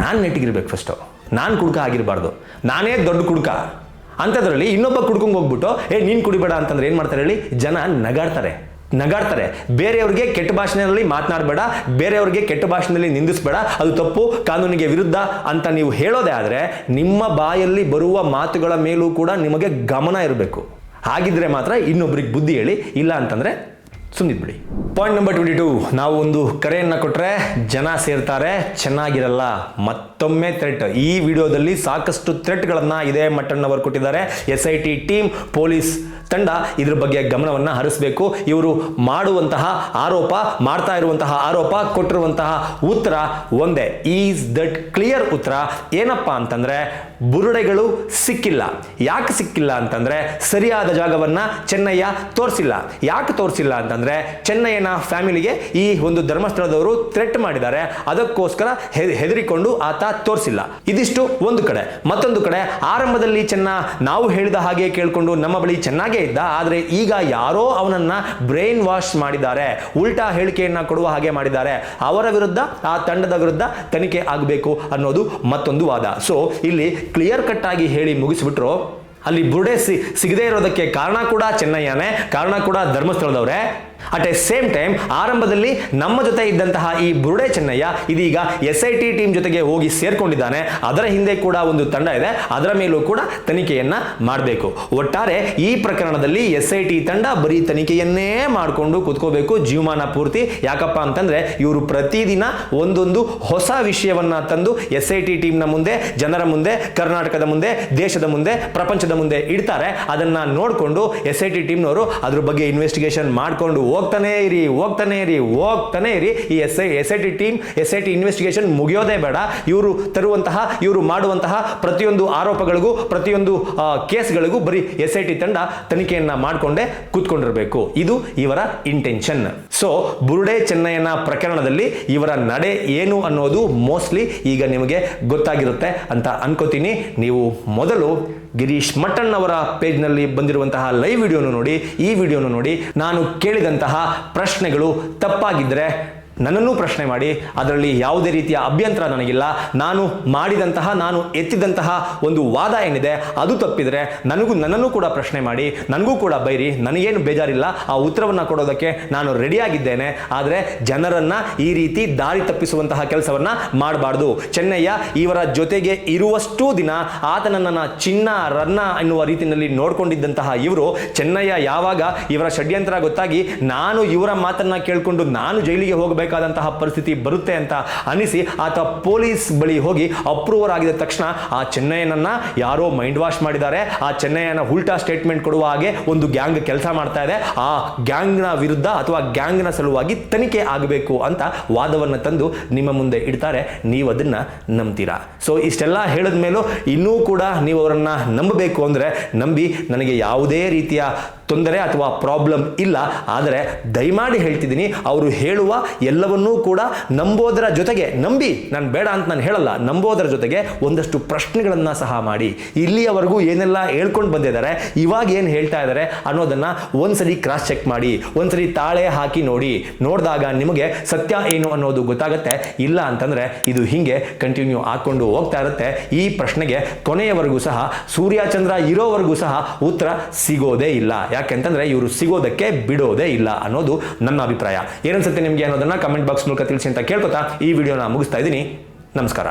ನಾನು ನೆಟ್ಟಿಗಿರ್ಬೇಕು. ಫಸ್ಟು ನಾನು ಕುಡ್ಕ ಆಗಿರಬಾರ್ದು, ನಾನೇ ದೊಡ್ಡ ಕುಡ್ಕ. ಅಂಥದ್ರಲ್ಲಿ ಇನ್ನೊಬ್ಬ ಕುಡ್ಕೊಂಡ್ ಹೋಗ್ಬಿಟ್ಟು ನೀನು ಕುಡಿಬೇಡ ಅಂತಂದ್ರೆ ಏನು ಮಾಡ್ತಾರೆ ಹೇಳಿ? ಜನ ನಗಾಡ್ತಾರೆ. ಬೇರೆಯವ್ರಿಗೆ ಕೆಟ್ಟ ಭಾಷೆಯಲ್ಲಿ ಮಾತನಾಡಬೇಡ, ಬೇರೆಯವ್ರಿಗೆ ಕೆಟ್ಟ ಭಾಷೆಯಲ್ಲಿ ನಿಂದಿಸಬೇಡ, ಅದು ತಪ್ಪು, ಕಾನೂನಿಗೆ ವಿರುದ್ಧ ಅಂತ ನೀವು ಹೇಳೋದೇ ಆದರೆ ನಿಮ್ಮ ಬಾಯಲ್ಲಿ ಬರುವ ಮಾತುಗಳ ಮೇಲೂ ಕೂಡ ನಿಮಗೆ ಗಮನ ಇರಬೇಕು. ಹಾಗಿದ್ರೆ ಮಾತ್ರ ಇನ್ನೊಬ್ರಿಗೆ ಬುದ್ಧಿ ಹೇಳಿ, ಇಲ್ಲ ಅಂತಂದರೆ ಸುಮ್ಮನಿದ್ಬಿಡಿ. ಪಾಯಿಂಟ್ ನಂಬರ್ 22, ನಾವು ಒಂದು ಕರೆಯನ್ನು ಕೊಟ್ಟರೆ ಜನ ಸೇರ್ತಾರೆ, ಚೆನ್ನಾಗಿರಲ್ಲ. ಮತ್ತೊಮ್ಮೆ ಥ್ರೆಟ್. ಈ ವಿಡಿಯೋದಲ್ಲಿ ಸಾಕಷ್ಟು ಥ್ರೆಟ್ಗಳನ್ನು ಇದೇ ಮಟ್ಟಣ್ಣವರು ಕೊಟ್ಟಿದ್ದಾರೆ. SIT ಟೀಮ್, ಪೊಲೀಸ್ ತಂಡ ಇದ್ರ ಬಗ್ಗೆ ಗಮನವನ್ನು ಹರಿಸಬೇಕು. ಇವರು ಮಾಡ್ತಾ ಇರುವಂತಹ ಆರೋಪ, ಕೊಟ್ಟಿರುವಂತಹ ಉತ್ತರ ಒಂದೇ. ಈಸ್ ದಟ್ ಕ್ಲಿಯರ್ ಉತ್ತರ ಏನಪ್ಪ ಅಂತಂದ್ರೆ ಬುರುಡೆಗಳು ಸಿಕ್ಕಿಲ್ಲ. ಯಾಕೆ ಸಿಕ್ಕಿಲ್ಲ ಅಂತಂದ್ರೆ ಸರಿಯಾದ ಜಾಗವನ್ನ ಚೆನ್ನಯ್ಯ ತೋರಿಸಿಲ್ಲ. ಯಾಕೆ ತೋರಿಸಿಲ್ಲ ಅಂತಂದ್ರೆ ಚೆನ್ನಯ್ಯನ ಫ್ಯಾಮಿಲಿಗೆ ಈ ಒಂದು ಧರ್ಮಸ್ಥಳದವರು ಥ್ರೆಟ್ ಮಾಡಿದ್ದಾರೆ, ಅದಕ್ಕೋಸ್ಕರ ಹೆದರಿಕೊಂಡು ಆತ ತೋರಿಸಿಲ್ಲ. ಇದಿಷ್ಟು ಒಂದು ಕಡೆ. ಮತ್ತೊಂದು ಕಡೆ ಆರಂಭದಲ್ಲಿ ನಾವು ಹೇಳಿದ ಹಾಗೆ ಕೇಳಿಕೊಂಡು ನಮ್ಮ ಬಳಿ ಚೆನ್ನಾಗೇ ಇದ್ದ, ಆದರೆ ಈಗ ಯಾರೋ ಅವನನ್ನ ಬ್ರೈನ್ ವಾಶ್ ಮಾಡಿದ್ದಾರೆ, ಉಲ್ಟಾ ಹೇಳಿಕೆಯನ್ನ ಕೊಡುವ ಹಾಗೆ ಮಾಡಿದ್ದಾರೆ. ಅವರ ವಿರುದ್ಧ, ಆ ತಂಡದ ವಿರುದ್ಧ ತನಿಖೆ ಆಗಬೇಕು ಅನ್ನೋದು ಮತ್ತೊಂದು ವಾದ. ಸೊ ಇಲ್ಲಿ ಕ್ಲಿಯರ್ ಕಟ್ ಆಗಿ ಹೇಳಿ ಮುಗಿಸ್ಬಿಟ್ರು. ಅಲ್ಲಿ ಬುರುಡೆ ಸಿಗದೇ ಇರೋದಕ್ಕೆ ಕಾರಣ ಕೂಡ ಚೆನ್ನಯ್ಯನೇ, ಕಾರಣ ಕೂಡ ಧರ್ಮಸ್ಥಳದವರೇ. ಅಟ್ ಎ ಸೇಮ್ ಟೈಮ್ ಆರಂಭದಲ್ಲಿ ನಮ್ಮ ಜೊತೆ ಇದ್ದಂತಹ ಈ ಬುರುಡೆ ಚೆನ್ನಯ್ಯ ಇದೀಗ SIT ಟೀಮ್ ಜೊತೆಗೆ ಹೋಗಿ ಸೇರ್ಕೊಂಡಿದ್ದಾನೆ. ಅದರ ಹಿಂದೆ ಕೂಡ ಒಂದು ತಂಡ ಇದೆ, ಅದರ ಮೇಲೂ ಕೂಡ ತನಿಖೆಯನ್ನ ಮಾಡಬೇಕು. ಒಟ್ಟಾರೆ ಈ ಪ್ರಕರಣದಲ್ಲಿ SIT ತಂಡ ಬರೀ ತನಿಖೆಯನ್ನೇ ಮಾಡಿಕೊಂಡು ಕೂತ್ಕೋಬೇಕು ಜೀವಮಾನ ಪೂರ್ತಿ. ಯಾಕಪ್ಪ ಅಂತಂದ್ರೆ ಇವರು ಪ್ರತಿದಿನ ಒಂದೊಂದು ಹೊಸ ವಿಷಯವನ್ನ ತಂದು SIT ಟೀಮ್ನ ಮುಂದೆ, ಜನರ ಮುಂದೆ, ಕರ್ನಾಟಕದ ಮುಂದೆ, ದೇಶದ ಮುಂದೆ, ಪ್ರಪಂಚದ ಮುಂದೆ ಇಡ್ತಾರೆ. ಅದನ್ನ ನೋಡಿಕೊಂಡು SIT ಟೀಮ್ನವರು ಅದ್ರ ಬಗ್ಗೆ ಇನ್ವೆಸ್ಟಿಗೇಷನ್ ಮಾಡಿಕೊಂಡು ಹೋಗ್ತಾನೆ ಇರಿ. ಈ SIT ಟೀಮ್, SIT ಇನ್ವೆಸ್ಟಿಗೇಷನ್ ಮುಗಿಯೋದೇ ಬೇಡ. ಇವರು ಮಾಡುವಂತಹ ಪ್ರತಿಯೊಂದು ಆರೋಪಗಳಿಗೂ, ಪ್ರತಿಯೊಂದು ಕೇಸ್ಗಳಿಗೂ ಬರೀ SIT ತಂಡ ತನಿಖೆಯನ್ನ ಮಾಡಿಕೊಂಡೇ ಕೂತ್ಕೊಂಡಿರಬೇಕು. ಇದು ಇವರ ಇಂಟೆನ್ಷನ್. ಸೊ ಬುರುಡೆ ಚೆನ್ನಯ್ಯನ ಪ್ರಕರಣದಲ್ಲಿ ಇವರ ನಡೆ ಏನು ಅನ್ನೋದು ಮೋಸ್ಟ್ಲಿ ಈಗ ನಿಮಗೆ ಗೊತ್ತಾಗಿರುತ್ತೆ ಅಂತ ಅನ್ಕೋತೀನಿ. ನೀವು ಮೊದಲು ಗಿರೀಶ್ ಮಟ್ಟಣ್ಣವರ ಪೇಜ್ನಲ್ಲಿ ಬಂದಿರುವಂತಹ ಲೈವ್ ವಿಡಿಯೋನು ನೋಡಿ, ಈ ವಿಡಿಯೋನು ನೋಡಿ. ನಾನು ಕೇಳಿದಂತಹ ಪ್ರಶ್ನೆಗಳು ತಪ್ಪಾಗಿದ್ದರೆ ನನ್ನನ್ನು ಪ್ರಶ್ನೆ ಮಾಡಿ, ಅದರಲ್ಲಿ ಯಾವುದೇ ರೀತಿಯ ಅಭ್ಯಂತರ ನನಗಿಲ್ಲ. ನಾನು ಎತ್ತಿದಂತಹ ಒಂದು ವಾದ ಏನಿದೆ ಅದು ತಪ್ಪಿದ್ರೆ ನನ್ನನ್ನು ಕೂಡ ಪ್ರಶ್ನೆ ಮಾಡಿ, ನನಗೂ ಕೂಡ ಬೈರಿ, ನನಗೇನು ಬೇಜಾರಿಲ್ಲ. ಆ ಉತ್ತರವನ್ನು ಕೊಡೋದಕ್ಕೆ ನಾನು ರೆಡಿಯಾಗಿದ್ದೇನೆ. ಆದರೆ ಜನರನ್ನ ಈ ರೀತಿ ದಾರಿ ತಪ್ಪಿಸುವಂತಹ ಕೆಲಸವನ್ನ ಮಾಡಬಾರ್ದು. ಚೆನ್ನಯ್ಯ ಇವರ ಜೊತೆಗೆ ಇರುವಷ್ಟು ದಿನ ಆತನನ್ನ ಚಿನ್ನ ರನ್ನ ಎನ್ನುವ ರೀತಿಯಲ್ಲಿ ನೋಡ್ಕೊಂಡಿದ್ದಂತಹ ಇವರು, ಚೆನ್ನಯ್ಯ ಯಾವಾಗ ಇವರ ಷಡ್ಯಂತ್ರ ಗೊತ್ತಾಗಿ ನಾನು ಇವರ ಮಾತನ್ನ ಕೇಳಿಕೊಂಡು ನಾನು ಜೈಲಿಗೆ ಹೋಗಬೇಕು ಬೇಕಾದಂತಹ ಪರಿಸ್ಥಿತಿ ಬರುತ್ತೆ ಅಂತ ಅನಿಸಿ ಆತ ಪೊಲೀಸ್ ಬಳಿ ಹೋಗಿ ಅಪ್ರೂವರ್ ಆಗಿದ ತಕ್ಷಣ ಆ ಚೆನ್ನಯ್ಯನನ್ನ ಯಾರೋ ಮೈಂಡ್ ವಾಶ್ ಮಾಡಿದ್ದಾರೆ. ಆ ಚೆನ್ನಯ್ಯನ ಉಲ್ಟಾ ಸ್ಟೇಟ್ಮೆಂಟ್ ಕೊಡುವ ಹಾಗೆ ಒಂದು ಗ್ಯಾಂಗ್ ಕೆಲಸ ಮಾಡ್ತಾ ಇದೆ. ಆ ಗ್ಯಾಂಗ್ನ ವಿರುದ್ಧ ಅಥವಾ ಗ್ಯಾಂಗ್ನ ಸಲುವಾಗಿ ತನಿಖೆ ಆಗಬೇಕು ಅಂತ ವಾದವನ್ನು ತಂದು ನಿಮ್ಮ ಮುಂದೆ ಇಡ್ತಾರೆ. ನೀವು ಅದನ್ನ ನಂಬ್ತೀರಾ? ಸೊ ಇಷ್ಟೆಲ್ಲ ಹೇಳಿದ ಮೇಲೂ ಇನ್ನೂ ಕೂಡ ನೀವು ಅವರನ್ನ ನಂಬಬೇಕು ಅಂದ್ರೆ ನಂಬಿ, ನನಗೆ ಯಾವುದೇ ರೀತಿಯ ತೊಂದರೆ ಅಥವಾ ಪ್ರಾಬ್ಲಮ್ ಇಲ್ಲ. ಆದರೆ ದಯಮಾಡಿ ಹೇಳ್ತಿದ್ದೀನಿ, ಅವರು ಹೇಳುವ ಎಲ್ಲವನ್ನೂ ಕೂಡ ನಂಬೋದರ ಜೊತೆಗೆ, ನಂಬಿ, ನಾನು ಬೇಡ ಅಂತ ನಾನು ಹೇಳಲ್ಲ, ನಂಬೋದರ ಜೊತೆಗೆ ಒಂದಷ್ಟು ಪ್ರಶ್ನೆಗಳನ್ನು ಸಹ ಮಾಡಿ. ಇಲ್ಲಿಯವರೆಗೂ ಏನೆಲ್ಲ ಹೇಳ್ಕೊಂಡು ಬಂದಿದ್ದಾರೆ, ಇವಾಗ ಏನು ಹೇಳ್ತಾ ಇದ್ದಾರೆ ಅನ್ನೋದನ್ನ ಒಂದ್ಸರಿ ಕ್ರಾಸ್ ಚೆಕ್ ಮಾಡಿ, ಒಂದ್ಸರಿ ತಾಳೆ ಹಾಕಿ ನೋಡಿ. ನೋಡಿದಾಗ ನಿಮಗೆ ಸತ್ಯ ಏನು ಅನ್ನೋದು ಗೊತ್ತಾಗುತ್ತೆ. ಇಲ್ಲ ಅಂತಂದ್ರೆ ಇದು ಹಿಂಗೆ ಕಂಟಿನ್ಯೂ ಹಾಕೊಂಡು ಹೋಗ್ತಾ ಇರುತ್ತೆ. ಈ ಪ್ರಶ್ನೆಗೆ ಕೊನೆಯವರೆಗೂ ಸಹ, ಸೂರ್ಯಚಂದ್ರ ಇರೋವರೆಗೂ ಸಹ ಉತ್ತರ ಸಿಗೋದೇ ಇಲ್ಲ. ಯಾಕೆಂತಂದ್ರೆ ಇವರು ಸಿಗೋದಕ್ಕೆ ಬಿಡೋದೇ ಇಲ್ಲ ಅನ್ನೋದು ನನ್ನ ಅಭಿಪ್ರಾಯ. ಏನನ್ಸುತ್ತೆ ನಿಮಗೆ ಅನ್ನೋದನ್ನ ಕಮೆಂಟ್ ಬಾಕ್ಸ್ ಮೂಲಕ ತಿಳಿಸಿ ಅಂತ ಕೇಳ್ಕೊತಾ ಈ ವಿಡಿಯೋನ ಮುಗಿಸ್ತಾ ಇದ್ದೀನಿ. ನಮಸ್ಕಾರ.